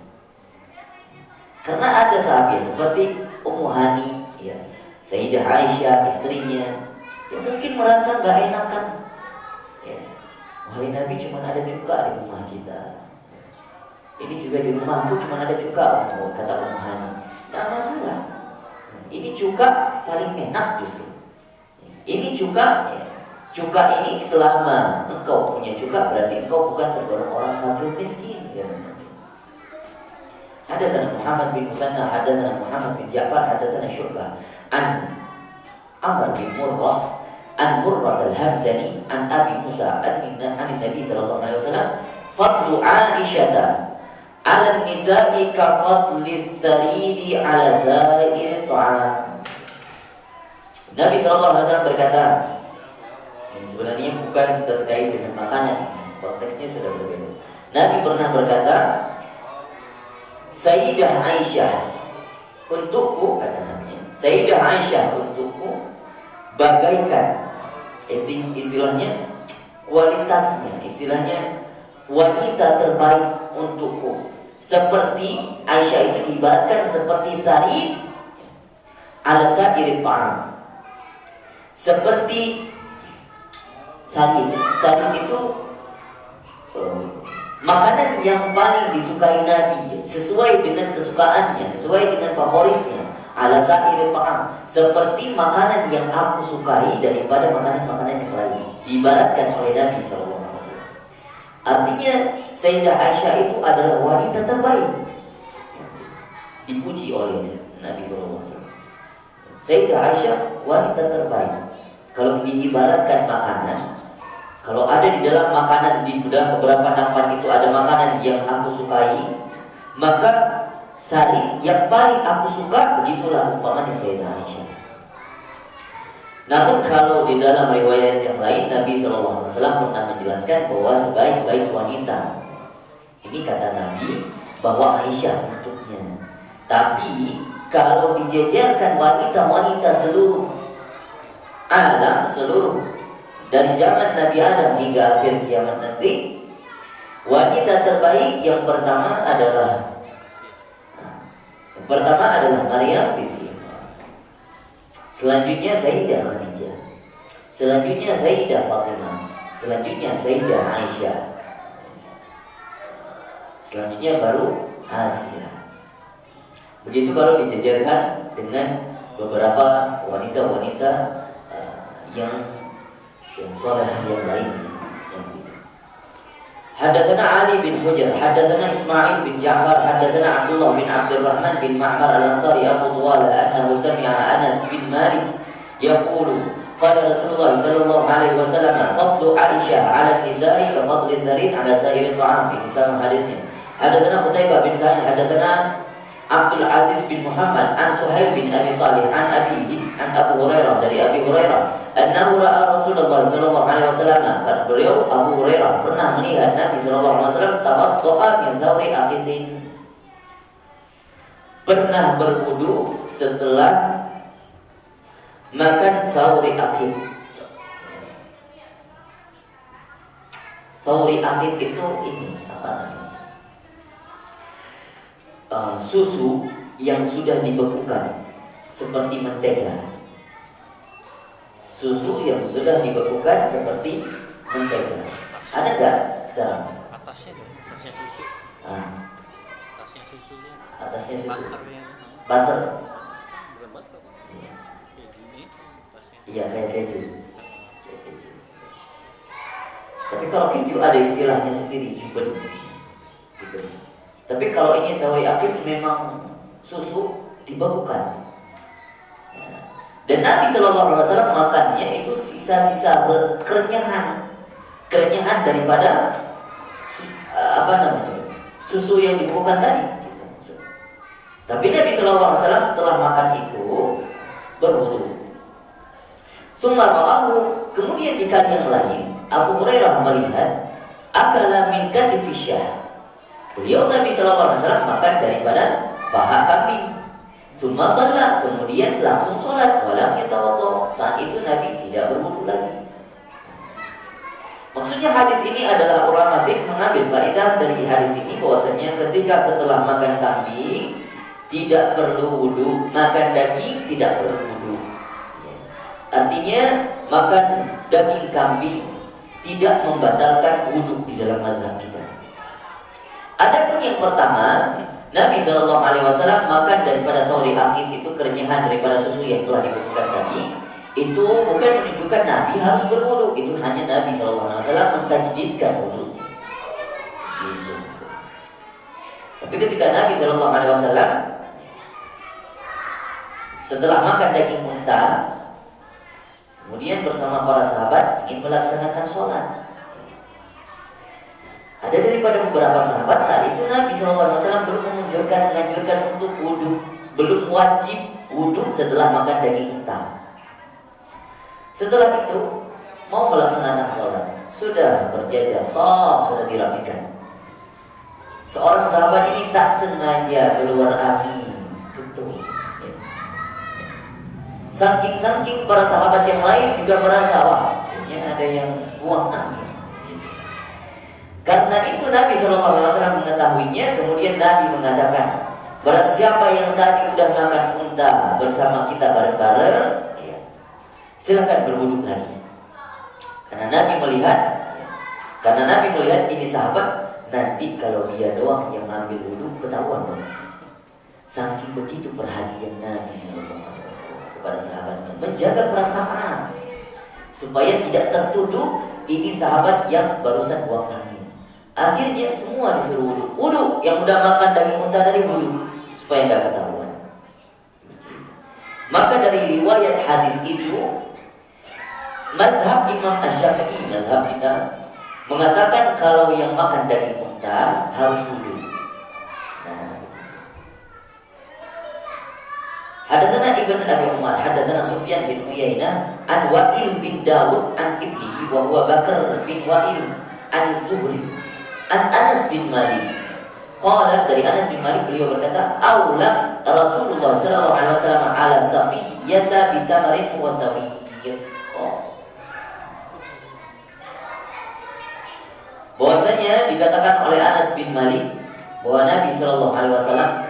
Karena ada sahabat seperti Ummu Hani, ya, Sayyidah Aisyah istrinya, yang mungkin merasa gak enakan, ya, wahai Nabi cuma ada cuka di rumah kita, ini juga di rumahku cuma ada cuka, kata Ummu Hani. Tidak masalah, ini cuka paling enak justru. Ini cuka, ya, cuka ini selama engkau punya cuka berarti engkau bukan tergolong orang fakir miskin, ya. Hadatsana Muhammad bin Musanna, hadatsana Muhammad bin Ja'far, hadatsana Syu'bah an Amr bin Murrah an Murrah al-Hamdani an Abi Musa an Nabi sallallahu alaihi wasallam, fadlu Aisyah ala nisa'i ka fadli tharidi ala sa'iri ta'am. Nabi sallallahu alaihi wasallam berkata, ini sebenarnya bukan terkait dengan makanan, konteksnya sudah berbeda. Nabi pernah berkata, Sayyidah Aisyah untukku, kata Nabi, Sayyidah Aisyah untukku bagaikan, istilahnya kualitasnya, istilahnya wanita terbaik untukku. Seperti Aisyah itu diibaratkan seperti sarid ala sa'iri ta'am, seperti sarid itu makanan yang paling disukai Nabi, sesuai dengan kesukaannya, sesuai dengan favoritnya. Ala sa'iri ta'am, seperti makanan yang aku sukai daripada makanan-makanan yang lain, diibaratkan oleh Nabi SAW. Artinya Sayyidah Aisyah itu adalah wanita terbaik, dipuji oleh Nabi SAW. Sayyidah Aisyah wanita terbaik. Kalau diibaratkan makanan, kalau ada di dalam makanan, di dalam beberapa nampan itu ada makanan yang aku sukai, maka sari yang paling aku suka, begitulah umpamanya Sayyidah Aisyah. Namun kalau di dalam riwayat yang lain, Nabi SAW pernah menjelaskan bahwa sebaik-baik wanita, ini kata Nabi, bahwa Aisyah untuknya. Tapi kalau dijejerkan wanita-wanita seluruh alam, seluruh dari zaman Nabi Adam hingga akhir kiamat nanti, wanita terbaik yang pertama adalah Maryam binti Imran. Selanjutnya Sayyidah Khadijah. Selanjutnya Sayyidah Fatimah. Selanjutnya Sayyidah Aisyah. Selanjutnya baru Asia. Begitu baru dijejerkan dengan beberapa wanita-wanita yang soleh yang lainnya. Hadatsana Ali bin Hujr, hadatsana Ismail bin Ja'far, hadatsana Abdullah bin Abdurrahman bin Ma'mar al-Ansari Abu Tuwala annahu sami'a Anas bin Malik yaqulu qala Rasulullah sallallahu alaihi wasallam fadlu Aisyah 'ala an-nisa'i ka fadli dharin 'ala sa'iri ta'am. Ini sama hadisnya. Hadatsana Qutaibah bin Sa'id, hadatsana Abdul Aziz bin Muhammad an Suhail bin Abi Salih an Abihi an Abu Hurairah, dari Abi Hurairah annahu ra'a Rasulullah sallallahu alaihi wasallam, kata beliau Abu Hurairah pernah melihat Nabi sallallahu alaihi wasallam tawaddu'a min thawri aqitin, pernah berwudu setelah makan thawri aqit. Thawri aqit itu ini apa namanya? susu yang sudah dibekukan seperti mentega. Susu yang sudah dibekukan seperti mentega. Ada nggak sekarang? Atasnya susu. Atasnya susunya. Atasnya susu. Butternya. Butter. Bukan butter. Iya. Kayak gini atasnya. Iya, kayak keju. Tapi kalau keju ada istilahnya sendiri, juben. Tapi kalau ini sawi akid memang susu dibekukan. Dan Nabi Shallallahu Alaihi Wasallam makannya itu sisa-sisa kerenyahan daripada susu yang dibekukan tadi. Tapi Nabi Shallallahu Alaihi Wasallam setelah makan itu berwudu. Sumara'ahu, kemudian di kali yang lain Abu Hurairah melihat akala min katifi syah. Beliau Nabi Shallallahu Alaihi Wasallam makan daripada paha kambing. Summa sholat, kemudian langsung sholat. Walam yatawaddo, saat itu Nabi tidak berwudu lagi. Maksudnya hadis ini adalah ulama fiqh mengambil faedah dari hadis ini bahwasanya ketika setelah makan kambing tidak perlu wudu, makan daging tidak perlu wudu. Artinya makan daging kambing tidak membatalkan wudu di dalam mazhab kita. Adapun yang pertama, Nabi Shallallahu Alaihi Wasallam makan daripada sauri akid itu kerenyahan daripada susu yang telah dibekukan tadi, itu bukan menunjukkan Nabi harus berwudu. Itu hanya Nabi Shallallahu Alaihi Wasallam mentajdidkan wudu. Gitu. Tapi ketika Nabi Shallallahu Alaihi Wasallam setelah makan daging unta, kemudian bersama para sahabat ingin melaksanakan sholat. Ada daripada beberapa sahabat saat itu Nabi SAW belum menganjurkan untuk wudhu, belum wajib wudhu setelah makan daging unta. Setelah itu mau melaksanakan sholat, sudah berjajar, sudah dirapikan. Seorang sahabat ini tak sengaja keluar angin, betul. Saking para sahabat yang lain juga merasa wah, ini ada yang buang angin. Karena itu Nabi SAW mengetahuinya, kemudian Nabi mengatakan, barang siapa yang tadi udah makan unta bersama kita bareng-bareng, ya, silakan berwudu lagi. Karena Nabi melihat ini sahabat, nanti kalau dia doang yang ngambil wudu ketahuan dong. Saking begitu perhatian Nabi SAW kepada sahabatnya, menjaga perasaan supaya tidak tertuduh ini sahabat yang barusan buang angin. Akhirnya semua disuruh wudu. Yang udah makan daging unta tadi wudu supaya nggak ketahuan. Maka dari riwayat hadis itu, mazhab Imam Asy-Syafi'i, mazhab kita mengatakan kalau yang makan daging unta harus wudu. Hadatsana Ibn Abi Umar, hadatsana Sufyan bin Uyainah an Wa'il bin Dawud an ibnihi wa huwa Bakr bin Wa'il an Zuhri an Anas bin Malik. Qala, dari Anas bin Malik beliau berkata, "Aulam Rasulullah sallallahu alaihi wasallam ala Safiyyata bi tamarin wa sawiyyin." Bahwasanya dikatakan oleh Anas bin Malik bahwa Nabi sallallahu alaihi wasallam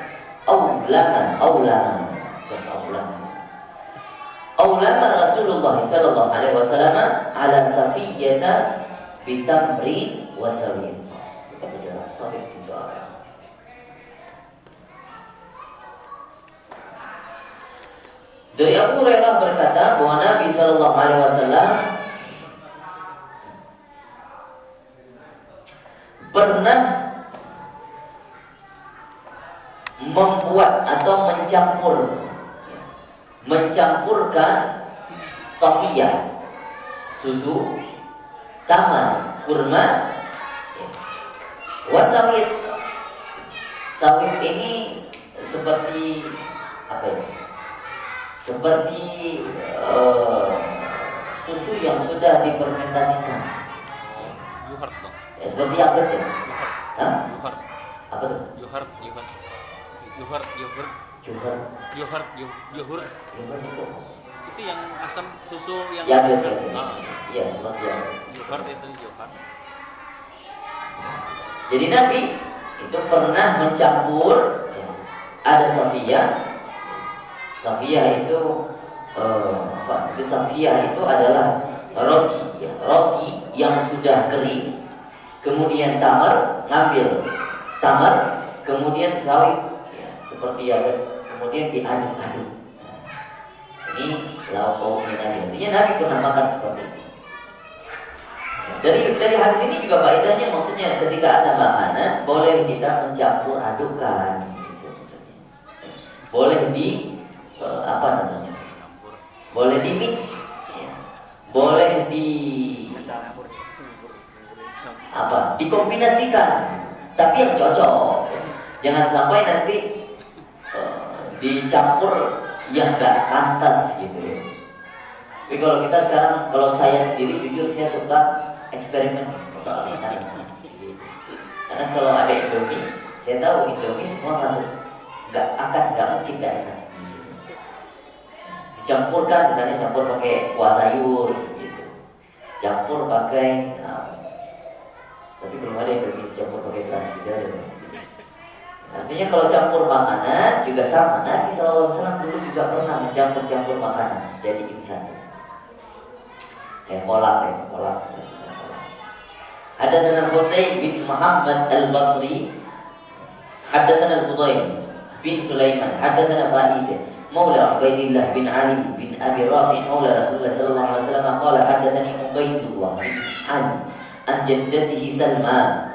aulama Rasulullah sallallahu alaihi wasallam ala Safiyyata bi tamrin wa sawiyyin. Dari Abu Hurairah berkata bahwa Nabi Shallallahu Alaihi Wasallam pernah membuat atau mencampurkan safiyah, susu, tamar, kurma, wasawit. Sawit ini seperti apa ya? Seperti susu yang sudah difermentasikan. Yuhart dong. Ya, seperti apa ya? Hah? Yuhart. Apa tuh? Yuhart. Itu. Itu yang asam susu yang Ya, betul. Iya, seperti yang Yuhart itu yuhart. Jadi Nabi itu pernah mencampur Ada Safiyah. Safiyah itu Safiyah itu adalah roti, ya, roti yang sudah kering. Kemudian tamar, ngambil tamar, kemudian sawit, ya, seperti yang kemudian diaduk-aduk. Ini lauk pauknya Nabi. Artinya Nabi pernah makan seperti itu. Dari hadis ini juga faedahnya, maksudnya ketika ada makanan boleh kita mencampur adukan, gitu maksudnya. Boleh boleh di mix, ya. Boleh dikombinasikan, tapi yang cocok. Jangan sampai nanti dicampur yang gak pantas gitu ya. Tapi kalau kita sekarang, kalau saya sendiri jujur saya suka eksperimen soal makanan. Karena kalau ada Indomie, saya tahu Indomie semua masuk, gak mungkin gak enak. Dicampurkan, misalnya campur pakai kuah sayur, gitu. Campur pakai, tapi belum ada yang campur pakai terasi dari. Artinya kalau campur makanan juga sama. Nabi SAW dulu juga pernah mencampur-campur makanan jadi ini satu. Kayak kolak. Hadatsana Husain bin Muhammad al-Basri, hadatsana al-Fudail bin Sulaiman, hadatsana Fa'id Maula Ubaidillah bin Ali bin Abi Rafi' Maula Rasulullah sallallahu alaihi wasallam qala hadatsani Ubaidullah bin Ali an jaddatihi Salma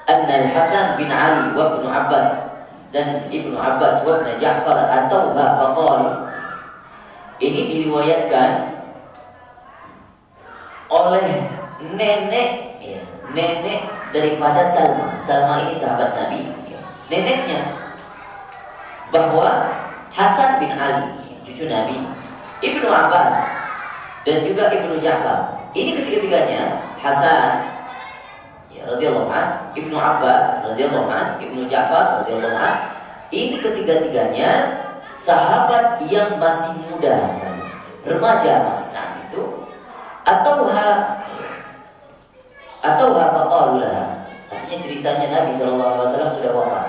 anna al-Hasan bin Ali wa Ibnu Abbas dan Ibnu Abbas wa Ibnu Ja'far atauha faqala. Ini diriwayatkan oleh nenek, ya, nenek daripada Salma. Salma ini sahabat Nabi, ya, neneknya, bahwa Hasan bin Ali, cucu Nabi, Ibnu Abbas dan juga Ibnu Ja'far. Ini ketiga-tiganya, Hasan radhiyallahu an, Ibnu Abbas radhiyallahu an, Ibnu Ja'far radhiyallahu an, ini ketiga-tiganya sahabat yang masih muda sekali, remaja masih saat itu, atauha faqalulah. Artinya ceritanya Nabi SAW sudah wafat.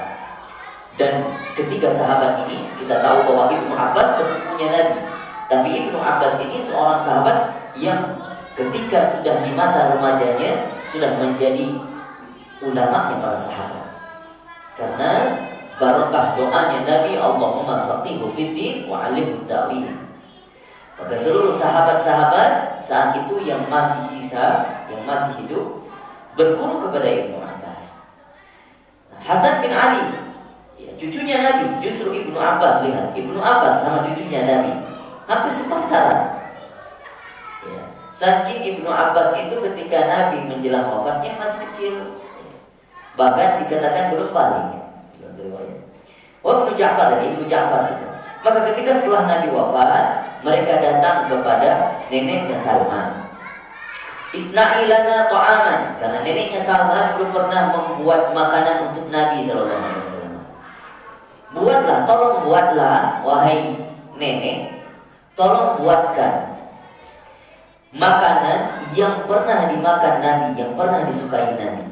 Dan ketiga sahabat ini kita tahu bahwa Ibnu Abbas sepupunya Nabi. Tapi Ibnu Abbas ini seorang sahabat yang ketika sudah di masa remajanya sudah menjadi ulama para sahabat. Karena barokah doanya Nabi, Allahumma faqihu fiddin wa 'allimhu ta'wil. Maka seluruh sahabat-sahabat saat itu yang masih sisa, yang masih hidup, berguru kepada Ibnu Abbas. Hasan bin Ali, ya, cucunya Nabi, justru Ibnu Abbas, lihat, Ibnu Abbas sama cucunya Nabi hampir sepantaran. Ya. Saking Ibnu Abbas itu ketika Nabi menjelang wafatnya masih kecil, bahkan dikatakan belum balik. Ibnu Ja'far dan Ibnu Ja'far itu. Maka ketika setelah Nabi wafat, mereka datang kepada neneknya Salman. Isna'i lana ta'aman, karena neneknya Salman dulu pernah membuat makanan untuk Nabi SAW. Tolong buatlah, wahai nenek, tolong buatkan makanan yang pernah dimakan Nabi, yang pernah disukai Nabi.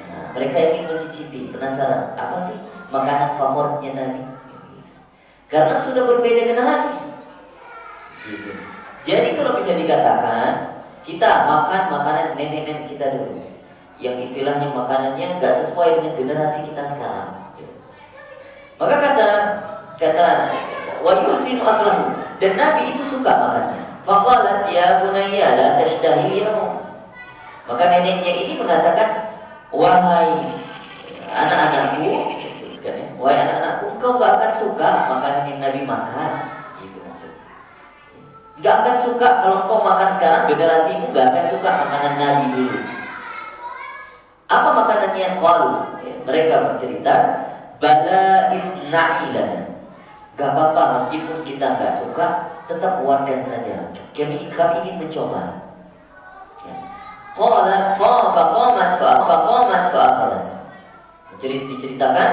Nah, mereka ingin mencicipi, penasaran, apa sih makanan favoritnya Nabi? Karena sudah berbeda generasi. Gitu. Jadi kalau bisa dikatakan kita makan makanan nenek-nenek kita dulu, yang istilahnya makanannya nggak sesuai dengan generasi kita sekarang. Gitu. Maka kata wa yusinu aklahu, dan Nabi itu suka makannya. Faqalat ya bunayya la tashtahil yaum. Maka neneknya ini mengatakan, wahai anak-anakku, wahai anak-anakku, engkau gak akan suka makanan yang Nabi makan. Gitu maksudnya. Gak akan suka kalau engkau makan sekarang, generasimu gak akan suka makanan Nabi dulu. Apa makanannya? Qalu, ya, mereka bercerita, bala isna'i lana. Gak apa-apa, meskipun kita gak suka, tetap buatkan saja. Kami ingin mencoba. Qala faqamat fa'akhadat. Diceritakan,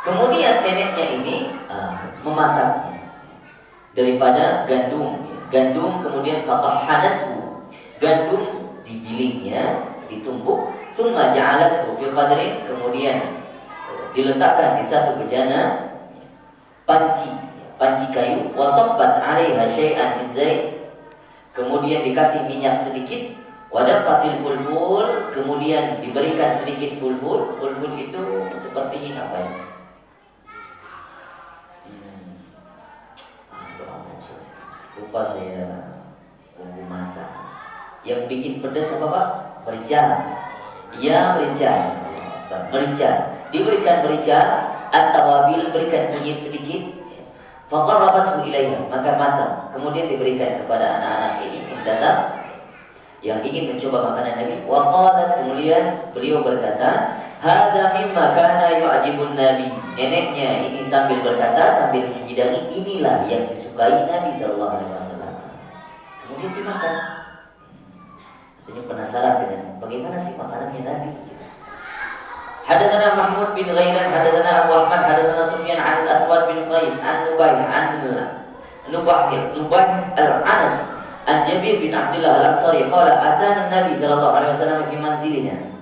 kemudian neneknya ini memasaknya daripada gandum kemudian fatahhanathu, gandum digilingnya, ditumbuk, thumma ja'alathu fi qadrin, kemudian diletakkan di satu bejana, panci kayu, wasabbat 'alaiha syai'an min zait, kemudian dikasih minyak sedikit, wadaqatil fulful, kemudian diberikan sedikit fulful. Fulful itu seperti apa ya? Lupa saya, bumbu masak. Yang bikin pedas apa Pak? Merica. Ya, merica. Merica. Diberikan merica, at-tawabil, berikan kunyit sedikit. Faqarrabathu ilaiha, maka matang. Kemudian diberikan kepada anak-anak ini yang datang, yang ingin mencoba makanan Nabi. Wa qalat, kemudian beliau berkata, hadza mimma kana yu'jibun nabi. Neneknya ini sambil berkata, sambil menghidangi, inilah yang disukai Nabi sallallahu alaihi wasallam. Kemudian dimakan. Artinya penasaran dengan bagaimana sih makanannya Nabi. Hadatsana Mahmud bin Ghailan, hadatsana Abu Ahmad, hadatsana Sufyan 'an al-Aswad bin Qais, an Nubayh al-Anasi, an Jabir bin Abdullah al-Ansari qala atana Nabi sallallahu alaihi wasallam fi manzilina.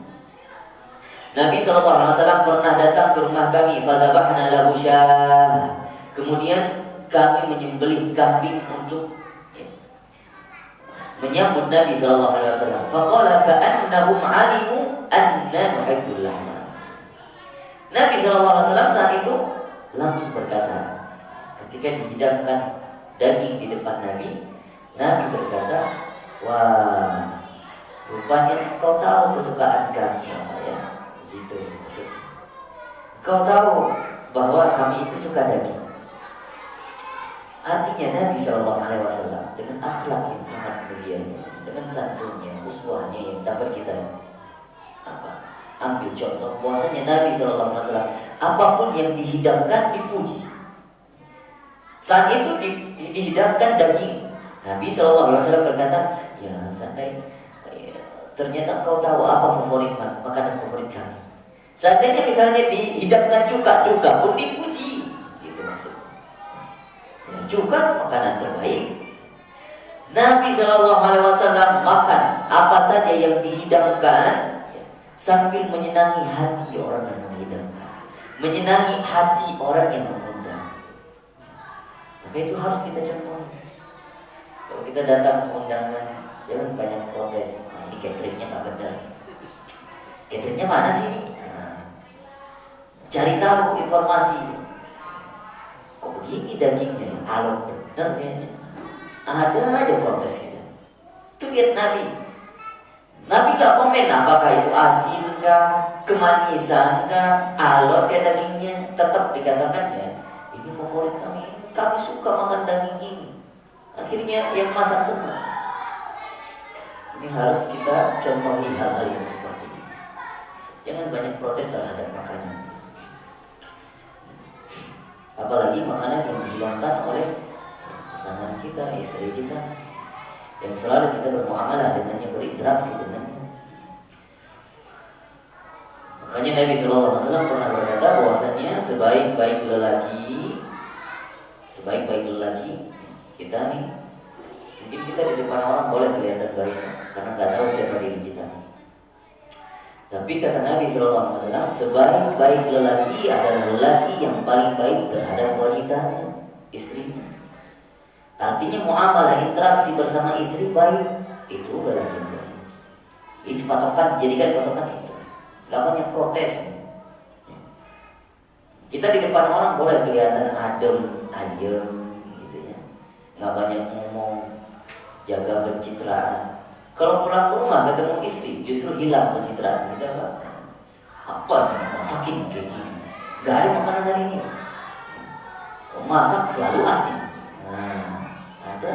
Nabi sallallahu alaihi wasallam pernah datang ke rumah kami, fadzabahna lahu syah. Kemudian kami menyembelih kambing untuk menyambut Nabi sallallahu alaihi wasallam. Faqala ka'annahum 'alimu anna nuhibbul lahma. Nabi sallallahu alaihi wasallam saat itu langsung berkata, ketika dihidangkan daging di depan Nabi, Nabi berkata, wah, rupanya kau tahu kesukaan kami ya. Gitu. Kau tahu bahwa kami itu suka daging. Artinya Nabi sallallahu alaihi wasallam dengan akhlak yang sangat mulianya, dengan santunnya, uswahnya yang dapat kita ambil contoh, bahwasanya Nabi sallallahu alaihi wasallam apapun yang dihidangkan dipuji. Saat itu dihidangkan daging, Nabi sallallahu alaihi wasallam berkata, ya ternyata kau tahu apa makanan favorit kami. Seandainya misalnya dihidangkan cuka pun dipuji, gitu maksudnya. Ya, cuka makanan terbaik. Nabi sallallahu alaihi wasallam makan apa saja yang dihidangkan sambil menyenangi hati orang yang menghidangkan, menyenangi hati orang yang mengundang. Maka itu harus kita contoh. Kalau kita datang ke undangan, jangan banyak protes. Ini cateringnya nggak benar. Cateringnya mana sih ini? Cari tahu informasi. Kok begini dagingnya? Alot benar kayaknya. Ada aja protes kita. Itu lihat Nabi. Nabi gak komen apakah itu asin kah, kemanisan kah, alot ya dagingnya. Tetap dikatakan ya, ini favorit kami suka makan daging ini. Akhirnya yang masak semua. Ini harus kita contohi hal-hal yang seperti ini. Jangan banyak protes terhadap makanan. Apalagi makanan yang dihilangkan oleh pasangan kita, istri kita, yang selalu kita bermuamalah dengannya, berinteraksi dengannya. Makanya Nabi sallallahu alaihi wasallam pernah berkata bahwasanya sebaik-baik lelaki kita nih, mungkin kita di depan orang boleh kelihatan baik karena nggak tahu siapa diri kita. Tapi kata Nabi sallallahu alaihi wasallam, sebaik-baik lelaki adalah lelaki yang paling baik terhadap wanitanya, istrinya. Artinya muamalah interaksi bersama istri baik, itu lelaki yang baik. Itu patokan, dijadikan patokan itu. Gak banyak protes. Kita di depan orang boleh kelihatan adem, ayem, gitu ya. Gak banyak ngomong, jaga pencitraan. Kalau pulang ke rumah ketemu istri, justru hilang pencitraan kita, Pak. Apa nih, masakin kayak gini? Gak ada makanan hari ini. Masak selalu asin. Ada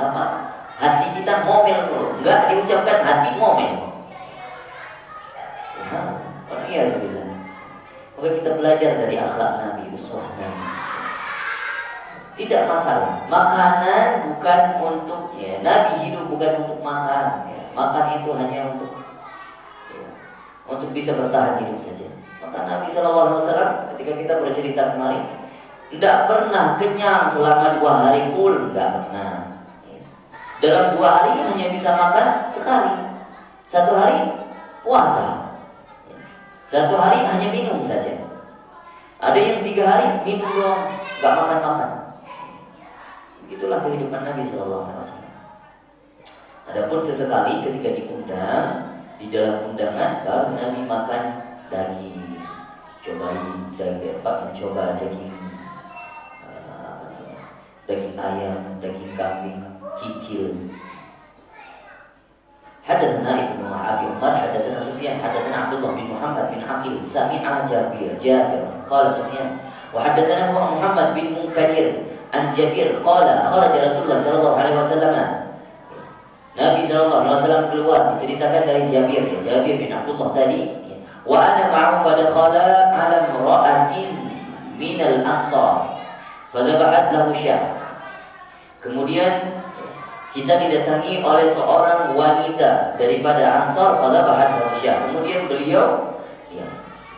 apa? Hati kita ngomel dulu, enggak diucapkan hati ngomel. Orang ya bilang. Maka kita belajar dari akhlak Nabi, uswah Nabi. Tidak masalah. Makanan bukan untuk Nabi hidup bukan untuk makan. Makan itu hanya untuk bisa bertahan hidup saja. Maka Nabi SAW ketika kita bercerita kemarin, tidak pernah kenyang selama 2 hari full, tidak pernah. Dalam 2 hari hanya bisa makan sekali. 1 hari puasa. 1 hari hanya minum saja. Ada yang 3 hari minum doang, gak makan-makan. Begitulah kehidupan Nabi SAW. Adapun sesekali ketika diundang, di dalam undangan baru Nabi makan daging, mencoba daging ayam, daging kambing, kikil. Hadatsana Ibnu Abi Umar, hadatsana Sufyan, hadatsana Abdullah bin Muhammad bin Aqil, sami'a Jabir, qala Sufyan, wa hadatsana Muhammad bin Munkadir an Jabir qala kharaja Rasulullah sallallahu alaihi wasallam. Nabi sallallahu alaihi wasallam keluar, diceritakan dari Jabir, ya, Jabir bin Abdullah tadi, ya. Wa ana ma'ahu fadakhala 'ala imra'atin minal ansar fadhabahat lahu syah. Kemudian kita didatangi oleh seorang wanita daripada Ansar, fadhabahat lahu syah. Kemudian beliau, ya,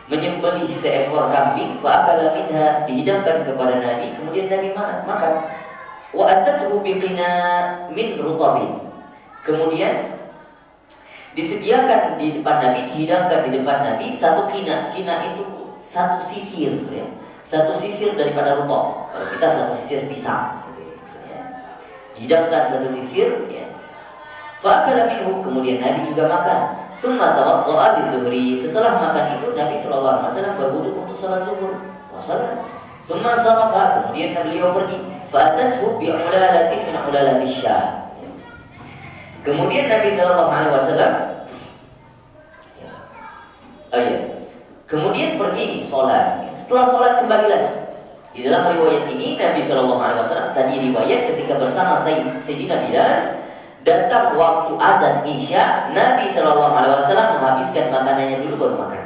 menyembelih seekor kambing, fa'akala minha, dihidangkan kepada Nabi, kemudian Nabi makan. Wa atathu biqina min rutabin. Kemudian disediakan di depan Nabi, dihidangkan di depan Nabi satu kina. Kina itu satu sisir, ya. Satu sisir daripada rutab. Kalau kita satu sisir pisang, gitu ya, maksudnya. Dihidangkan satu sisir, ya. Fa'akala minhu, kemudian Nabi juga makan. Summa tawadda'a lidzuhri. Setelah makan itu Nabi sallallahu alaihi wasallam berwudu untuk salat zuhur. Wa shalat. Summa sarafa, kemudian beliau pergi. Fa'atathu bi'ulalatin min ulalati syah. Kemudian Nabi sallallahu alaihi wasallam, kemudian pergi sholat. Setelah sholat kembali lagi. Di dalam riwayat ini Nabi sallallahu alaihi wasallam tadi riwayat ketika bersama Sayyidina Bilal, datang waktu azan Isya, Nabi sallallahu alaihi wasallam menghabiskan makanannya dulu baru makan.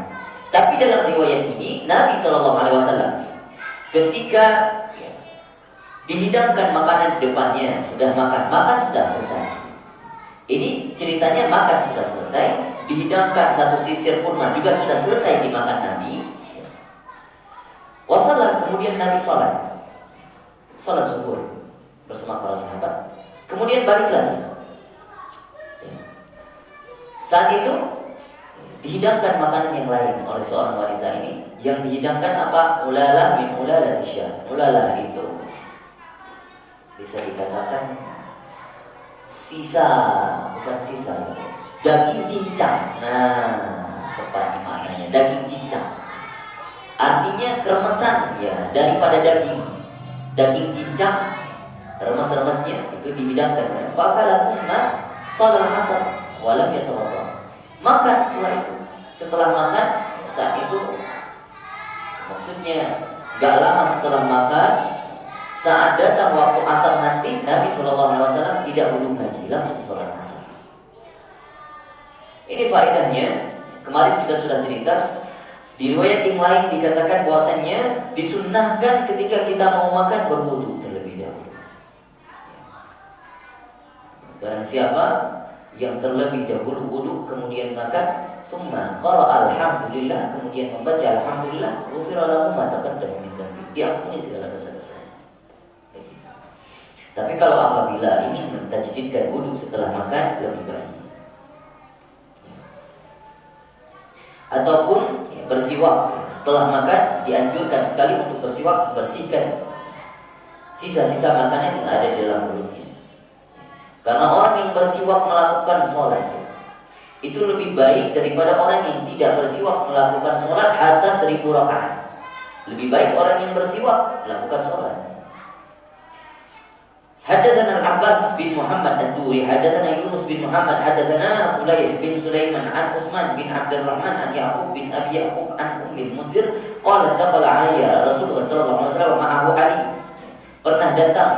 Tapi dalam riwayat ini Nabi sallallahu alaihi wasallam ketika dihidangkan makanan di depannya, sudah makan sudah selesai. Ini ceritanya makan sudah selesai, dihidangkan satu sisir kurma juga sudah selesai dimakan Nabi. Wasallah, kemudian Nabi sholat zuhur bersama para sahabat. Kemudian balik lagi. Saat itu dihidangkan makanan yang lain oleh seorang wanita ini. Yang dihidangkan apa? Ulalah min ulalati syah. Ulalah itu bisa dikatakan bukan sisa, daging cincang. Nah, tepat maknanya, daging cincang. Artinya kremesan, ya, daripada daging cincang, remes-remesnya itu dihidangkan. Fakala thumma shalal asar wa lam yatawadda. Makan setelah makan, saat itu maksudnya gak lama setelah makan, saat datang waktu asar nanti, Nabi SAW tidak wudu lagi, langsung sholat asar. Ini faedahnya. Kemarin kita sudah cerita, di riwayat yang lain dikatakan bahwasannya disunnahkan ketika kita mau makan berwudu terlebih dahulu. Barang siapa yang terlebih dahulu wudu kemudian makan, summa qara'a alhamdulillah, kemudian membaca alhamdulillah, ghufira lahu ma taqaddama min dhanbi, diampuni segala dosa-dosanya. Tapi kalau apabila ingin mentajdidkan wudu setelah makan, lebih baik. Ataupun bersiwak setelah makan, dianjurkan sekali untuk bersiwak, bersihkan sisa-sisa makanan yang ada di dalam mulutnya. Karena orang yang bersiwak melakukan sholat itu lebih baik daripada orang yang tidak bersiwak melakukan sholat hatta 1000 rakaat. Lebih baik orang yang bersiwak melakukan sholat. Hadatsana Al-Abbas bin Muhammad Ad-Duri, hadatsana Yunus bin Muhammad, hadatsana Fulayh bin Sulaiman an Utsman bin Abdurrahman an Yaqub bin Abi Yaqub an Ummul Mundhir qala dakhala alayya Rasulullah sallallahu alaihi wasallam ma'ahu Ali. Pernah datang,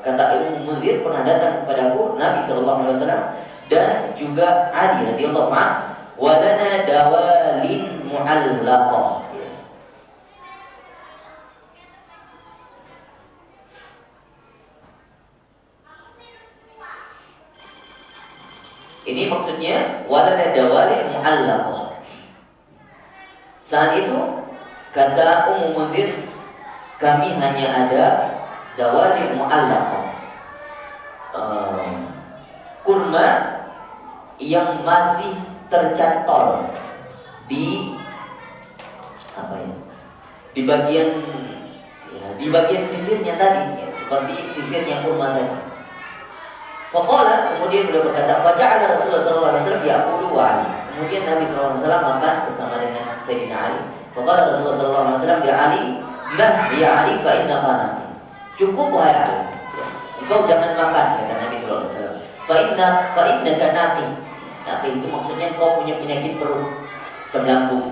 kata Ummul Mundhir, pernah datang kepadaku Nabi sallallahu alaihi wasallam dan juga Ali radhiyallahu anhu, wa lana dawalin mu'allaqah. Ini maksudnya walana dawalin mu'allaqah. Saat itu kata Ummu Mundhir, kami hanya ada dawalin mu'allaqah, kurma yang masih tercantol di di bagian sisirnya tadi, ya, seperti sisirnya kurma tadi. Faqala, kemudian beliau berkata, faja'ala Rasulullah sallallahu alaihi wasallam ya'kulu wa Ali. Kemudian Nabi sallallahu alaihi wasallam makan bersama dengan Sayyidina Ali. Faqala Rasulullah sallallahu alaihi wasallam ya Ali, "Lah ya Ali fa innaka naqi." Cukup wahai Ali. Engkau jangan makan, kata Nabi sallallahu alaihi wasallam. Fa innaka naqi. Naqi itu maksudnya engkau punya penyakit perut, asam lambung.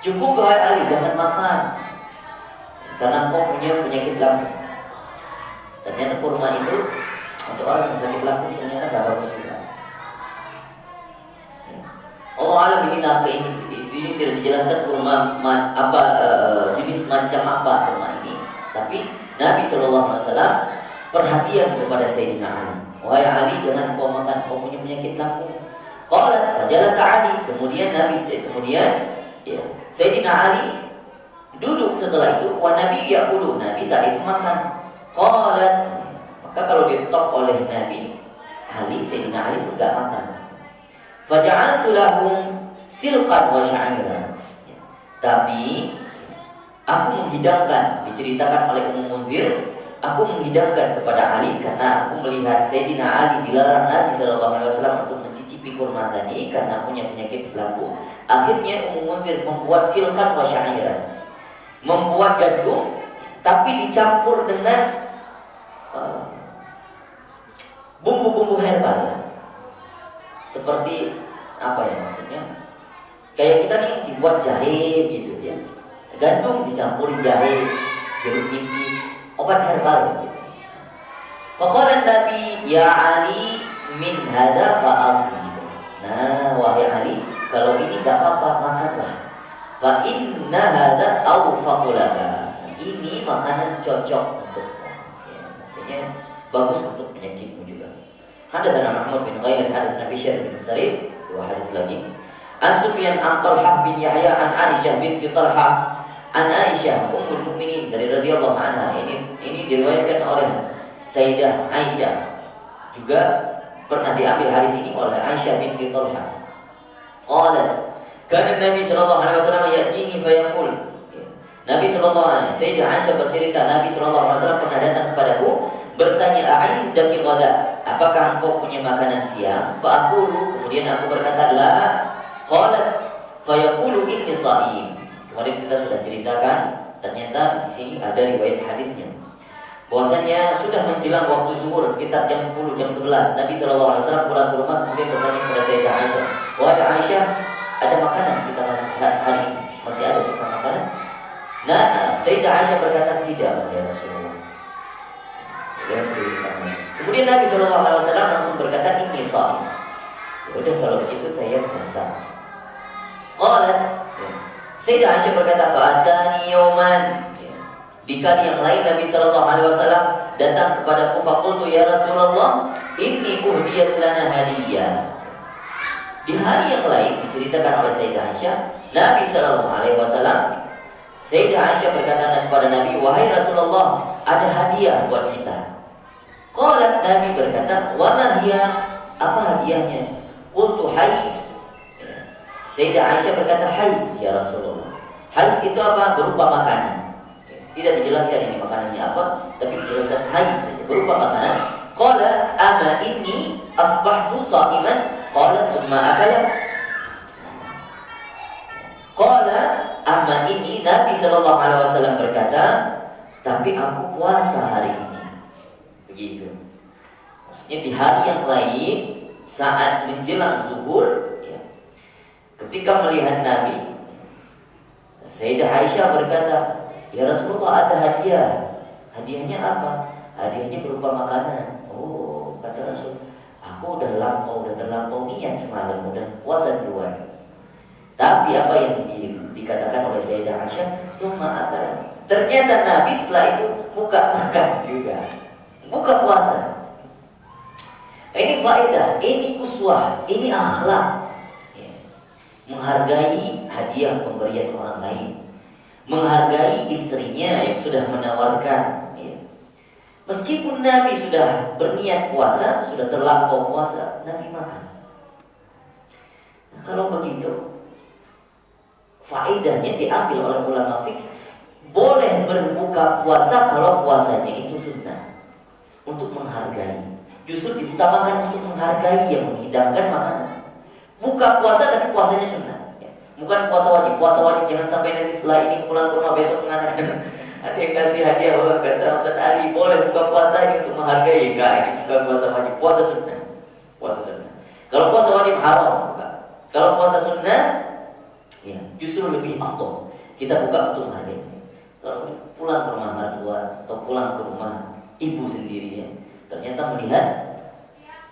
Cukup wahai Ali, jangan makan. Karena engkau punya penyakit lambung. Ternyata kurma itu untuk orang yang sakit lambung ternyata gak bagus juga. Allah alam ini tidak dijelaskan kurma jenis macam apa kurma ini. Tapi Nabi SAW perhatian kepada Sayyidina Ali. Wahai Ali, jangan kau makan, kau punya penyakit lambung. Qalat fajalasa Ali. Kemudian Sayyidina Ali duduk setelah itu. Wa Nabi yaqulu, Nabi saat itu makan. Qalat, maka kalau di stop oleh Nabi Ali, Sayyidina Ali pun gak makan. Faja'altu lahum silqan wa sya'ira. Tapi aku menghidangkan, diceritakan oleh Ummu Munzir, aku menghidangkan kepada Ali karena aku melihat Sayyidina Ali dilarang Nabi SAW untuk mencicipi kurma tadi karena punya penyakit lambung. Akhirnya Ummu Munzir membuat silqan wa sya'ira, membuat gandum tapi dicampur dengan bumbu-bumbu herbal. Seperti apa ya maksudnya? Kayak kita nih dibuat jahe gitu ya. Gandum dicampurin jahe, jeruk nipis, obat herbal gitu. Faqala Nabi, "Ya Ali, min hadza fa asli." Nah, wahai Ali, kalau ini enggak apa-apa, makanlah. Fa inna hadza awfaqu laka. Ini makanan cocok untukmu. Ya, artinya bagus untuk penyakitmu juga. Hadatsana Mahmud bin Ghair, hadatsana Bishr bin Sarif, dua hadis lagi. An Sufyan an Talhah bin Yahya an Aisyah binti Talhah an Aisyah ummul mukminin dari radhiyallahu anha. Ini diriwayatkan oleh Sayyidah Aisyah. Juga pernah diambil hadis ini oleh Aisyah binti Talhah. Qalat, kana Nabi sallallahu alaihi wasallam ya'tini fa yaqul. Nabi sallallahu alaihi wasallam, Sayyidah Aisyah bercerita, Nabi sallallahu alaihi wasallam pernah datang kepadaku bertanya, "A'indaki ghada?" Apakah engkau punya makanan siang? Fa aqulu, kemudian aku berkata, "La." Qalat fa yaqulu inni sha'im. Kemarin kita sudah ceritakan, ternyata di sini ada riwayat hadisnya. Bahwasanya sudah menjelang waktu zuhur sekitar jam 10, jam 11, Nabi sallallahu alaihi wasallam pulang ke rumah kemudian bertanya kepada Sayyidah Aisyah, "Wahai Aisyah, ada makanan kita hari ini? Masih ada sisa makanan?" Nah, Sayyidah Aisyah berkata, "Tidak, ya Rasulullah." Kemudian Nabi SAW langsung berkata, "Ini sha'im." Udah kalau begitu saya puasa. Qalat, Sayyidah Aisyah berkata, "Fa'atani yawman." Di kali yang lain Nabi SAW datang kepadaku, faqultu ya Rasulullah, inni uhdiyat lana hadiyah. Di hari yang lain diceritakan oleh Sayyidah Aisyah, Nabi SAW, Sayyidah Aisyah berkata kepada Nabi, "Wahai Rasulullah, ada hadiah buat kita." Qalat, Nabi berkata, "Wa ma hiya?" Apa hadiahnya? Qultu hais. Sayyidah Aisyah berkata, "Hais ya Rasulullah." Hais itu apa? Berupa makanan. Tidak dijelaskan ini makanannya apa, tapi dijelaskan hais saja, berupa makanan. Qala ama inni asbahtu sha'iman. Qalat thumma akala. Qala amma ini, Nabi sallallahu alaihi wasallam berkata, "Tapi aku puasa hari ini." Begitu. Maksudnya di hari yang lain saat menjelang zuhur, ya, ketika melihat Nabi, Sayyidah Aisyah berkata, "Ya Rasulullah, ada hadiah." Hadiahnya apa? Hadiahnya berupa makanan. Oh, kata Rasul, "Aku udah terlampau niat semalam, udah puasa duluan." Tapi apa yang dikatakan oleh Sayyidah Aisyah, "Summa akala." Ternyata Nabi setelah itu buka makan juga, buka puasa. Ini faedah, ini uswah, ini akhlak. Ya. Menghargai hadiah pemberian orang lain, menghargai istrinya yang sudah menawarkan. Ya. Meskipun Nabi sudah berniat puasa, sudah terlampau puasa, Nabi makan. Nah, kalau begitu, Faedahnya diambil oleh ulama fikih, boleh berbuka puasa kalau puasanya itu sunnah, untuk menghargai. Justru diutamakan untuk menghargai yang menghidangkan makanan. Buka puasa tapi puasanya sunnah, ya. Bukan puasa wajib. Puasa wajib jangan sampai nanti setelah ini pulang ke rumah besok mengatakan ada yang kasih hadiah, kata Ustaz Ali boleh buka puasa ini untuk menghargai. Enggak, ini bukan puasa wajib, puasa sunnah. Puasa sunnah. Kalau puasa wajib haram buka. Kalau puasa sunnah, ya justru lebih afdal kita buka untuk menghargai. Kalau pulang ke rumah mertua atau pulang ke rumah ibu sendiri, ya, ternyata melihat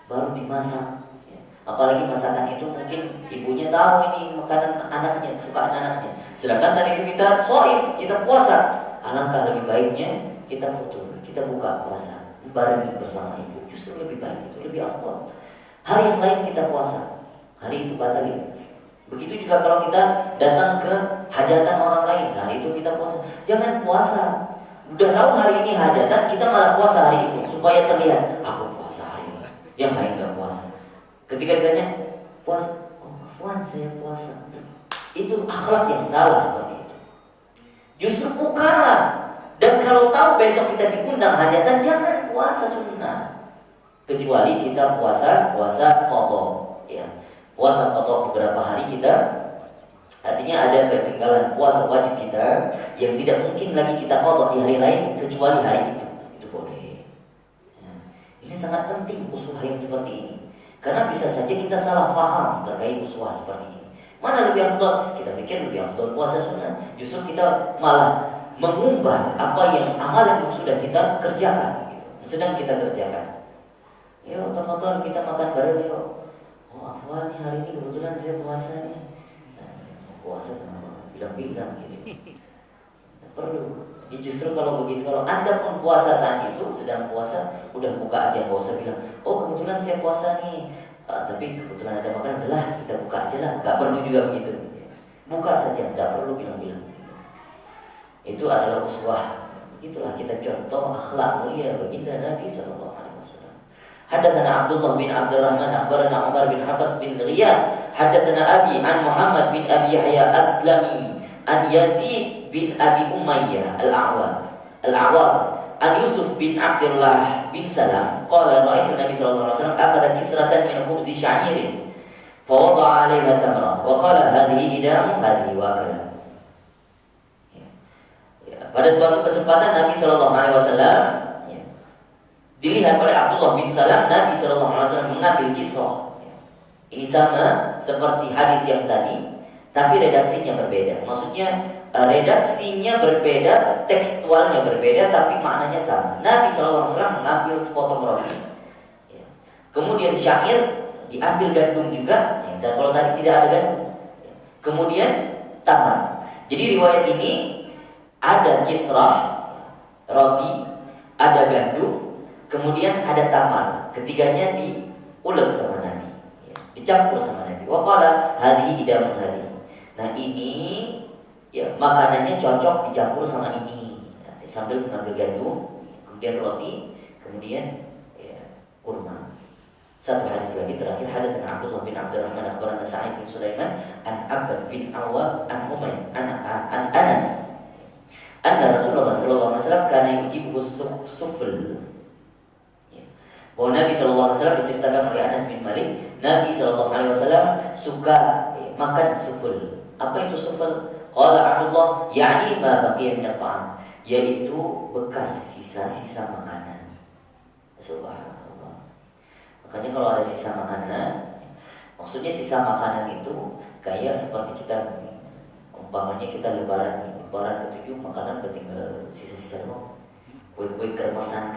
baru dimasak, ya. Apalagi masakan itu mungkin ibunya tahu ini makanan anaknya, kesukaan anaknya. Sedangkan saat itu kita shaim, kita puasa. Alangkah lebih baiknya kita futur, kita buka puasa barengi bersama ibu. Justru lebih baik, itu lebih afdal. Hari yang lain kita puasa, hari itu batalin. Begitu juga kalau kita datang ke hajatan orang lain, saat itu kita puasa. Jangan puasa, udah tahu hari ini hajatan, kita malah puasa hari itu supaya terlihat aku puasa hari ini, yang lain gak puasa. Ketika ditanya puasa, oh afwan saya puasa, itu akhlak yang salah seperti itu. Justru bukalah. Dan kalau tahu besok kita diundang hajatan, jangan puasa sunnah, kecuali kita puasa qadha, ya. Puasa qadha beberapa hari kita, artinya ada ketinggalan puasa wajib kita yang tidak mungkin lagi kita qadha di hari lain kecuali hari itu boleh. Ya. Ini sangat penting uswah yang seperti ini, karena bisa saja kita salah paham terkait uswah seperti ini. Mana lebih afdal? Kita pikir lebih afdal puasa sunnah, justru kita malah mengubah apa yang amalan yang sudah kita kerjakan, gitu, sedang kita kerjakan. Yuk, tafadhol kita makan bareng yuk. Oh, afwan nih hari ini kebetulan saya puasa nih. Puasa kenapa? Bilang-bilang gitu. Tidak perlu. Ya justru kalau begitu, kalau Anda pun puasa saat itu, sedang puasa, udah buka aja, nggak usah bilang, oh kebetulan saya puasa nih. Tapi kebetulan ada makanan, lah kita buka aja lah. Nggak perlu juga begitu. Buka saja, nggak perlu bilang-bilang. Itu adalah uswah. Begitulah kita contoh akhlak mulia baginda Nabi sallallahu alaihi wasallam. Hadatsana Abdullah bin Abdurrahman akhbarana Umar bin Hafs bin Ghiyath hadatsana Abi an Muhammad bin Abi Yahya Aslami an Yazid bin Abi Umayyah al-A'war an Yusuf bin Abdullah bin Salam qala ra'aitu Nabi sallallahu alaihi wasallam akhadha kisratan min khubzi sya'irin fa wada'a 'alaiha tamra wa qala hadhihi idam hadhihi wakala. Pada suatu kesempatan Nabi Shallallahu Alaihi Wasallam dilihat oleh Abdullah bin Salam, Nabi Shallallahu Alaihi Wasallam mengambil kisrah. Ini sama seperti hadis yang tadi, tapi redaksinya berbeda. Maksudnya redaksinya berbeda, tekstualnya berbeda, tapi maknanya sama. Nabi Shallallahu Alaihi Wasallam mengambil sepotong roti. Kemudian syair diambil gandum juga. Dan kalau tadi tidak ada gandum, kemudian tamar. Jadi riwayat ini ada kisrah, roti, ada gandum, kemudian ada tamar. Ketiganya diulek sama Nabi, dicampur sama Nabi. Wa qala hadhihi idamun hadhihi. Nah ini ya makanannya cocok dicampur sama ini. Sambil mengambil gandum, kemudian roti, kemudian ya, kurma. Satu hadis lagi terakhir, hadatsana Abdullah bin Abdurrahman akhbarana Sa'id bin Sulaiman an Abd bin Awwam an Umayy an Anas anna Rasulullah sallallahu alaihi wasallam kana yujibu sufl. Bahwa Nabi sallallahu alaihi wasallam diceritakan oleh Anas bin Malik, Nabi sallallahu alaihi wasallam suka makan sufl. Apa itu sufl? Qala Abdullah, yani ma baqiya min at-ta'am, yaitu bekas sisa-sisa makanan. Subhanallah. Makanya kalau ada sisa makanan, maksudnya sisa makanan itu kayak seperti kita umpamanya kita lebaran ke-7 makanan bertinggal sisa-sisa doang. Kue-kue kremesan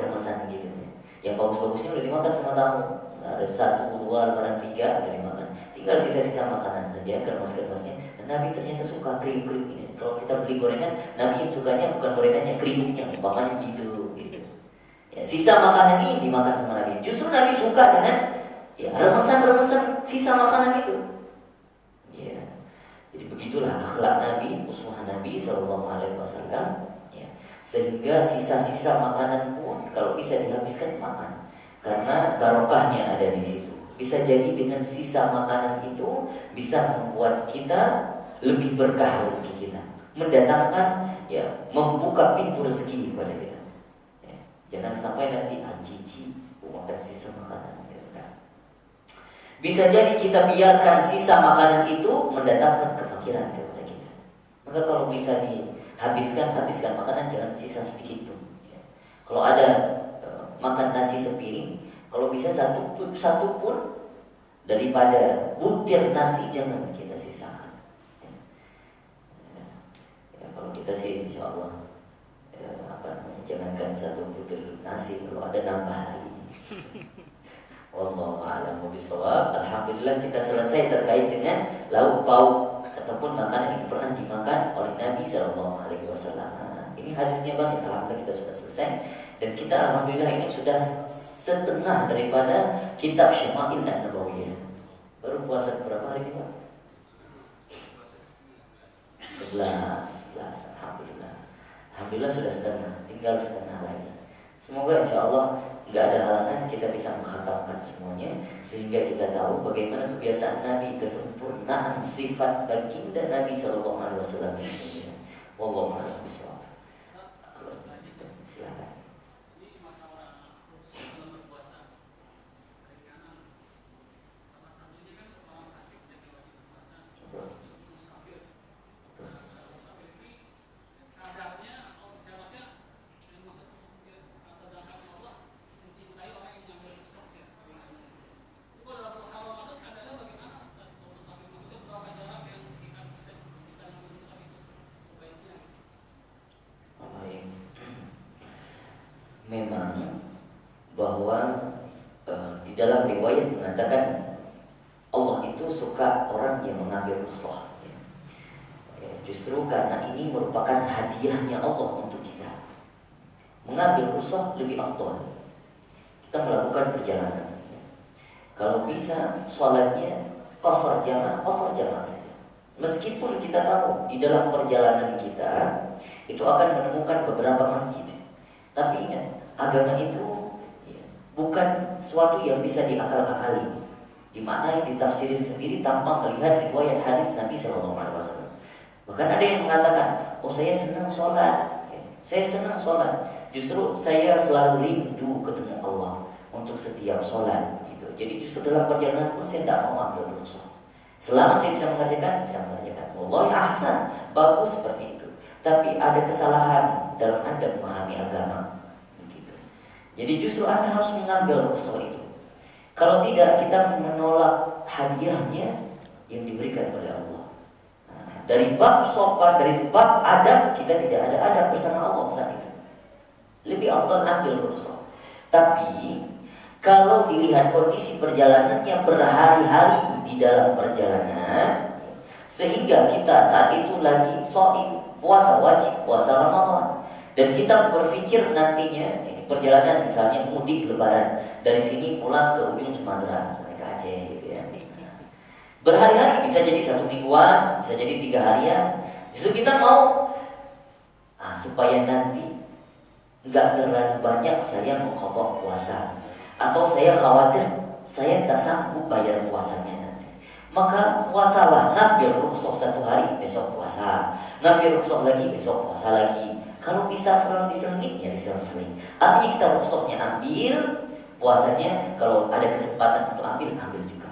gitu ya. Yang bagus-bagusnya udah dimakan sama tamu. Ada 1, 2, lebaran 3 udah dimakan. Tinggal sisa-sisa makanan saja, kremes-kremesnya. Dan Nabi ternyata suka kriuk-kriuk ini. Kalau kita beli gorengan, Nabi yang sukanya bukan gorengannya, kriuknya, umpamanya gitu. Ya, sisa makanan ini dimakan sama Nabi. Justru Nabi suka dengan ya remesan-remesan sisa makanan itu. Jadi begitulah akhlak Nabi, uswah Nabi Sallallahu Alaihi Wasallam. Ya. Sehingga sisa-sisa makanan pun kalau bisa dihabiskan makan, karena barokahnya ada di situ. Bisa jadi dengan sisa makanan itu bisa membuat kita lebih berkah rezeki kita, mendatangkan ya, membuka pintu rezeki kepada kita. Ya, jangan sampai nanti cici makan sisa makanan. Ya, enggak. Bisa jadi kita biarkan sisa makanan itu mendatangkan kefakiran kepada kita. Maka kalau bisa dihabiskan, habiskan makanan, jangan sisa sedikit pun. Ya. Kalau ada makan nasi sepiring, kalau bisa satu pun daripada butir nasi jangan kita sisakan. Ya, kalau kita sih insya Allah jangankan satu butir nasi, kalau ada nambah lagi. Wallahu a'lam bishawab. Alhamdulillah kita selesai terkait dengan lauk pauk ataupun makanan yang pernah dimakan oleh Nabi Sallallahu Alaihi Wasallam. Ini hadisnya banyak. Alhamdulillah kita sudah selesai dan kita alhamdulillah ini sudah setengah daripada kitab Syama'il An-Nabawiyah. Baru puasa berapa hari ini, Pak? 11. Alhamdulillah. Alhamdulillah sudah setengah, tinggal setengah lagi. Semoga insya Allah nggak ada halangan kita bisa mengkhatamkan semuanya sehingga kita tahu bagaimana kebiasaan Nabi, kesempurnaan sifat baginda Nabi Sallallahu Alaihi Wasallam. Wallahu a'lam bishawab. Silakan. Memang bahwa di dalam riwayat mengatakan Allah itu suka orang yang mengambil rukhsah. Justru karena ini merupakan hadiahnya Allah untuk kita. Mengambil rukhsah lebih afdal. Kita melakukan perjalanan. Kalau bisa sholatnya qasar jamaah saja. Meskipun kita tahu di dalam perjalanan kita itu akan menemukan beberapa masjid. Tapi ingat, agama itu bukan sesuatu yang bisa diakal-akali, di mana yang ditafsirin sendiri tanpa melihat riwayat hadis Nabi Sallallahu Alaihi Wasallam. Bahkan ada yang mengatakan, oh saya senang sholat, justru saya selalu rindu ketemu Allah untuk setiap sholat. Gitu. Jadi justru dalam perjalanan pun saya tidak mau ambil rukhsah. Selama saya bisa mengerjakan. Wallahi ahsan, bagus seperti itu. Tapi ada kesalahan dalam Anda memahami agama. Begitu. Jadi justru Anda harus mengambil rukhsah itu. Kalau tidak, kita menolak hadiahnya yang diberikan oleh Allah. Nah, dari bab sopan, dari bab adab, kita tidak ada adab bersama Allah saat itu. Lebih afdal ambil rukhsah. Tapi kalau dilihat kondisi perjalanannya berhari-hari di dalam perjalanan, sehingga kita saat itu lagi shaim, puasa wajib, puasa Ramadan, dan kita berpikir nantinya perjalanan misalnya mudik lebaran dari sini pulang ke ujung Sumatera, naik ke Aceh gitu ya. Berhari-hari bisa jadi 1 mingguan, bisa jadi 3 harian. Justru kita mau supaya nanti nggak terlalu banyak saya mengqadha puasa, atau saya khawatir saya tak sanggup bayar puasanya nanti. Maka puasalah, ngambil rukhsah 1 hari, besok puasa, ngambil rukhsah lagi, besok puasa lagi. Kalau bisa selang diselingin, ya diselang-seling. Artinya kita rukhsahnya ambil, puasanya kalau ada kesempatan untuk ambil juga.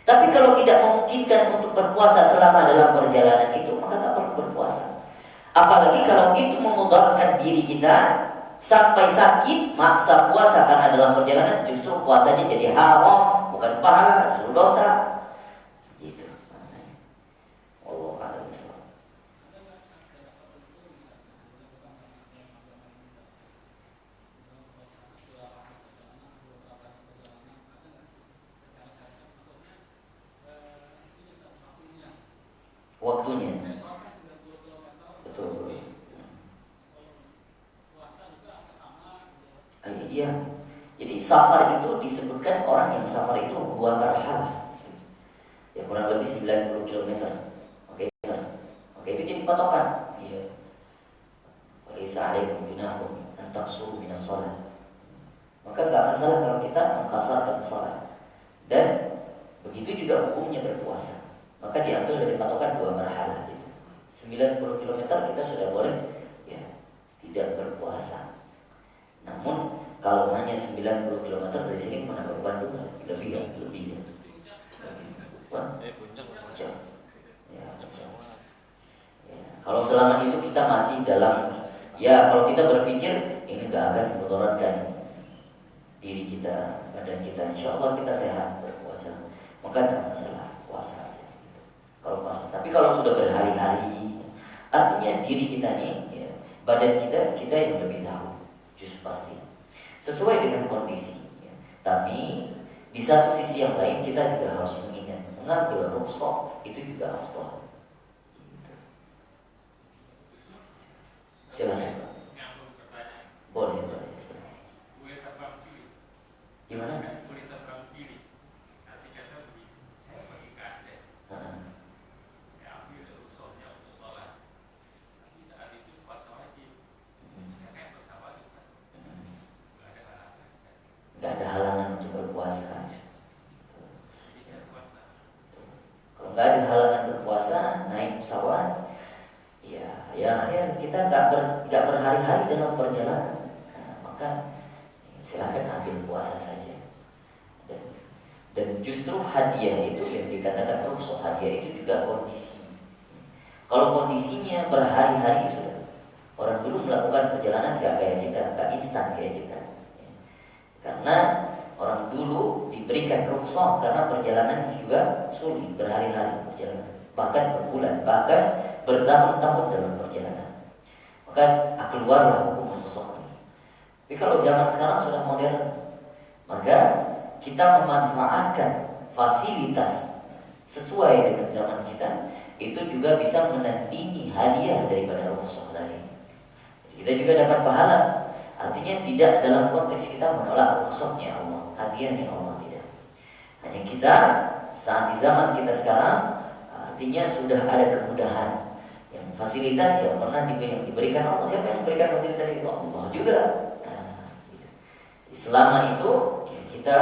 Tapi kalau tidak memungkinkan untuk berpuasa selama dalam perjalanan itu, maka tak perlu berpuasa. Apalagi kalau itu memudaratkan diri kita sampai sakit, maksa puasa karena dalam perjalanan, justru puasanya jadi haram, bukan pahala, justru dosa. Gitu. Allah a'lam bishawab. Waktunya. Betul. Iya. Jadi safar itu disebutkan orang yang safar itu 2 marhalah. Ya kurang lebih 90 km. Oke, itu jadi patokan. Iya. Walaysa 'alaikum junahun an taqsuru minas shalah. Maka enggak masalah kalau kita mengqasarkan salat. Dan begitu juga hukumnya berpuasa. maka diambil dari patokan 2 marhalah gitu. 90 km kita sudah boleh ya tidak berpuasa. Namun kalau hanya 90 km dari sini menambah Bandung lebih ya. Wah, jauh. Ya, jauh. Ya, kalau selama itu kita masih dalam, ya kalau kita berpikir ini gak akan mengotorkan diri kita, badan kita, insya Allah kita sehat berpuasa, maka tidak masalah puasa. Kalau puasa, tapi kalau sudah berhari-hari, artinya diri kita nih, ya, badan kita yang lebih tahu, justru pasti sesuai dengan kondisi. Ya. Tapi di satu sisi yang lain kita juga harus mengingat mengambil rukhsah itu juga afdal. Silakan. Boleh. Gimana? Gak ada halangan untuk berpuasa. Kalau gak ada halangan berpuasa, naik pesawat, ya akhirnya kita gak berhari-hari dalam perjalanan, maka silakan ambil puasa saja. Dan justru hadiah itu yang dikatakan rukhsah, hadiah itu juga kondisi. Kalau kondisinya berhari-hari sudah, orang dulu melakukan perjalanan gak kayak kita, gak instan kayak kita. Karena orang dulu diberikan rukhsah karena perjalanan juga sulit, berhari-hari perjalanan, bahkan berbulan, bahkan bertahun-tahun dalam perjalanan. Maka keluarlah hukum rukhsah ini. Tapi kalau zaman sekarang sudah modern, maka kita memanfaatkan fasilitas sesuai dengan zaman kita, itu juga bisa menandingi hadiah daripada rukhsah tadi. Kita juga dapat pahala. Artinya tidak dalam konteks kita menolak rukhsahnya Allah, hadiahnya Allah, tidak. Hanya kita saat di zaman kita sekarang, artinya sudah ada kemudahan, yang fasilitas yang pernah diberikan Allah. Siapa yang memberikan fasilitas itu? Allah juga. Gitu. Selama itu ya kita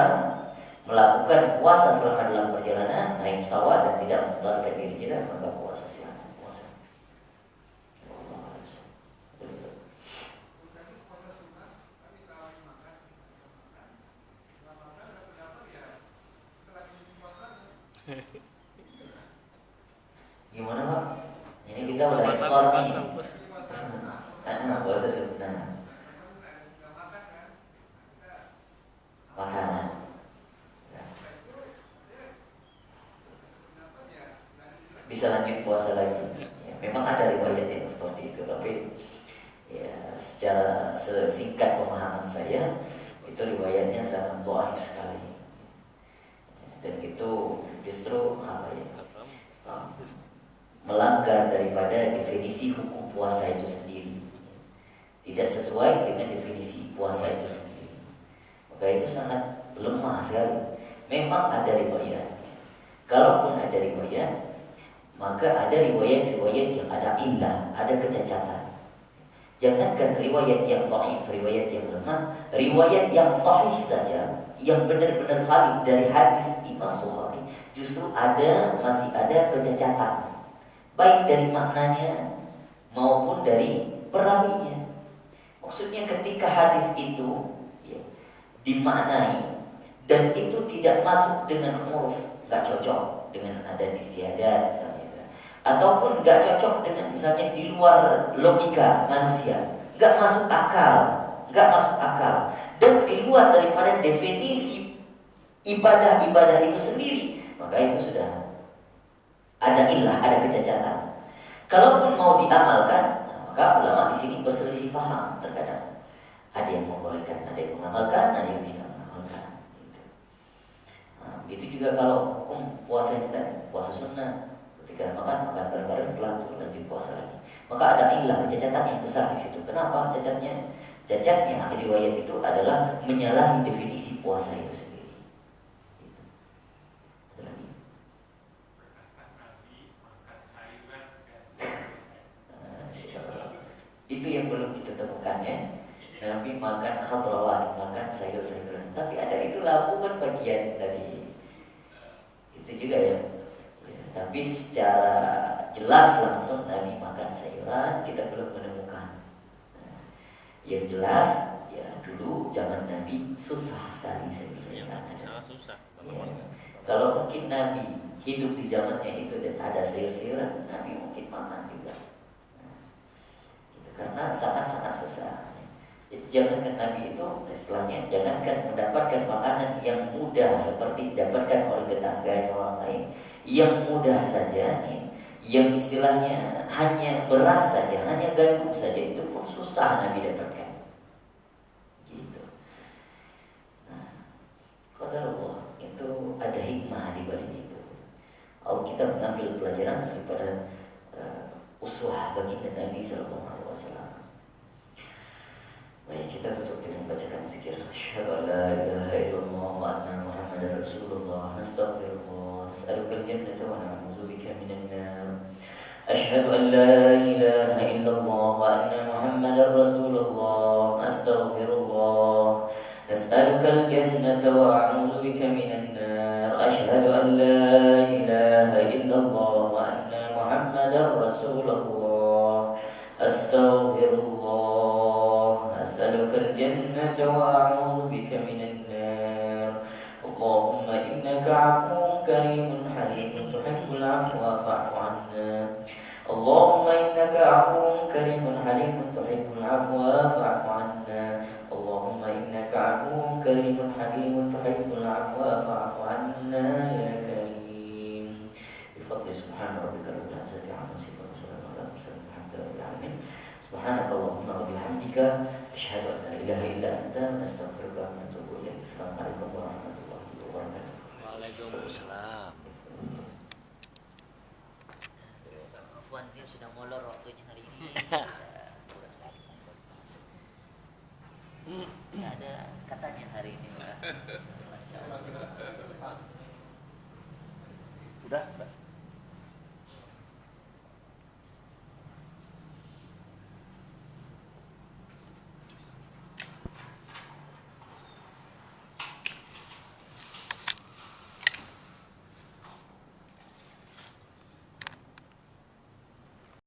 melakukan puasa selama dalam perjalanan, naik pesawat dan tidak membatalkan diri kita, maka puasa silakan puasa. Gimana Pak? Ini kita udah iftar nih. Puasa sunnah. Makanan. Bisa lanjut puasa lagi. Ya, memang ada riwayat yang seperti itu, tapi ya secara singkat pemahaman saya itu riwayatnya sangat dhaif sekali. Dan itu justru apa ya? Melanggar daripada definisi hukum puasa itu sendiri, tidak sesuai dengan definisi puasa itu sendiri, maka itu sangat lemah sekali. Memang ada riwayat, kalaupun ada riwayat, maka ada riwayat-riwayat yang ada illah, ada kecacatan. Jangankan riwayat yang dhaif, riwayat yang lemah, riwayat yang sahih saja, yang benar-benar valid dari hadis Imam Bukhari, justru masih ada kecacatan, baik dari maknanya maupun dari perawinya. Maksudnya ketika hadis itu ya, dimaknai dan itu tidak masuk dengan uruf, nggak cocok dengan adat istiadat misalnya, ataupun nggak cocok dengan misalnya di luar logika manusia, nggak masuk akal, dan di luar daripada definisi ibadah itu sendiri, maka itu sudah ada illah, ada kecacatan. Kalaupun mau diamalkan, maka ulama di sini berselisih paham terkadang. Ada yang membolehkan, ada yang mengamalkan, ada yang tidak mengamalkan. Begitu juga kalau hukum puasa ini kan, puasa sunnah, ketika makan bareng-bareng, setelah itu lanjut puasa lagi. Maka ada illah, kecacatan yang besar di situ. Kenapa cacatnya? Cacatnya riwayat itu adalah menyalahi definisi puasa itu sendiri. Itu yang belum kita temukan ya. Nabi makan khadrawat, makan sayur-sayuran. Tapi ada itu labu kan bagian dari itu juga ya. Tapi Tapi secara jelas langsung Nabi makan sayuran kita belum menemukan. Nah, yang jelas ya dulu zaman Nabi susah sekali sayur-sayuran ada. Sangat susah. Ya. Kalau mungkin Nabi hidup di zamannya itu dan ada sayur-sayuran, Nabi mungkin makan juga. Nah, gitu. Karena sangat-sangat susah. Jangankan Nabi itu istilahnya, jangankan mendapatkan makanan yang mudah seperti didapatkan oleh tetangganya orang lain, yang mudah saja nih, yang istilahnya hanya beras saja, hanya gandum saja, itu pun susah Nabi dapatkan. Gitu. Nah, qadarullah itu ada hikmah di balik itu. Kita mengambil pelajaran daripada uswah baginda Nabi Sallallahu Alaihi Wasallam. Baik, kita tutup dengan bacakan zikir. Asyhadu an la ilaha illallah wa anna Muhammadar Rasulullah. Nastaghfirullah, nas'alukal jannata wa na'udzubika minan nar. Asyhadu an la ilaha illallah wa anna Muhammadar Rasulullah. Astaghfirullah, nas'alukal jannata wa a'udzubika minan nar. Asyhadu an la ilaha illallah wa anna Muhammadar Rasulullah. Astaghfirullah, أسألك الجنة وأعوذ بك من النار. اللهم إنك عفو كريم حليم تحب العفو فاعف عنا. اللهم إنك عفو كريم حليم تحب العفو فاعف عنا. اللهم إنك عفو كريم حليم تحب العفو فاعف عنا يا كريم. بفضل سبحان ربك رب العزة عما يصفون وسلام على المرسلين والحمد لله رب العالمين. سبحانك اللهم وبحمدك أشهد أن لا إله إلا أنت نستغفرك ونتوب إليك. السلام عليكم ورحمة الله وبركاته. Waalaikumsalam. Afwan, dia sudah molor waktunya hari ini. Nggak ada katanya hari ini. Masya Allah. Udah.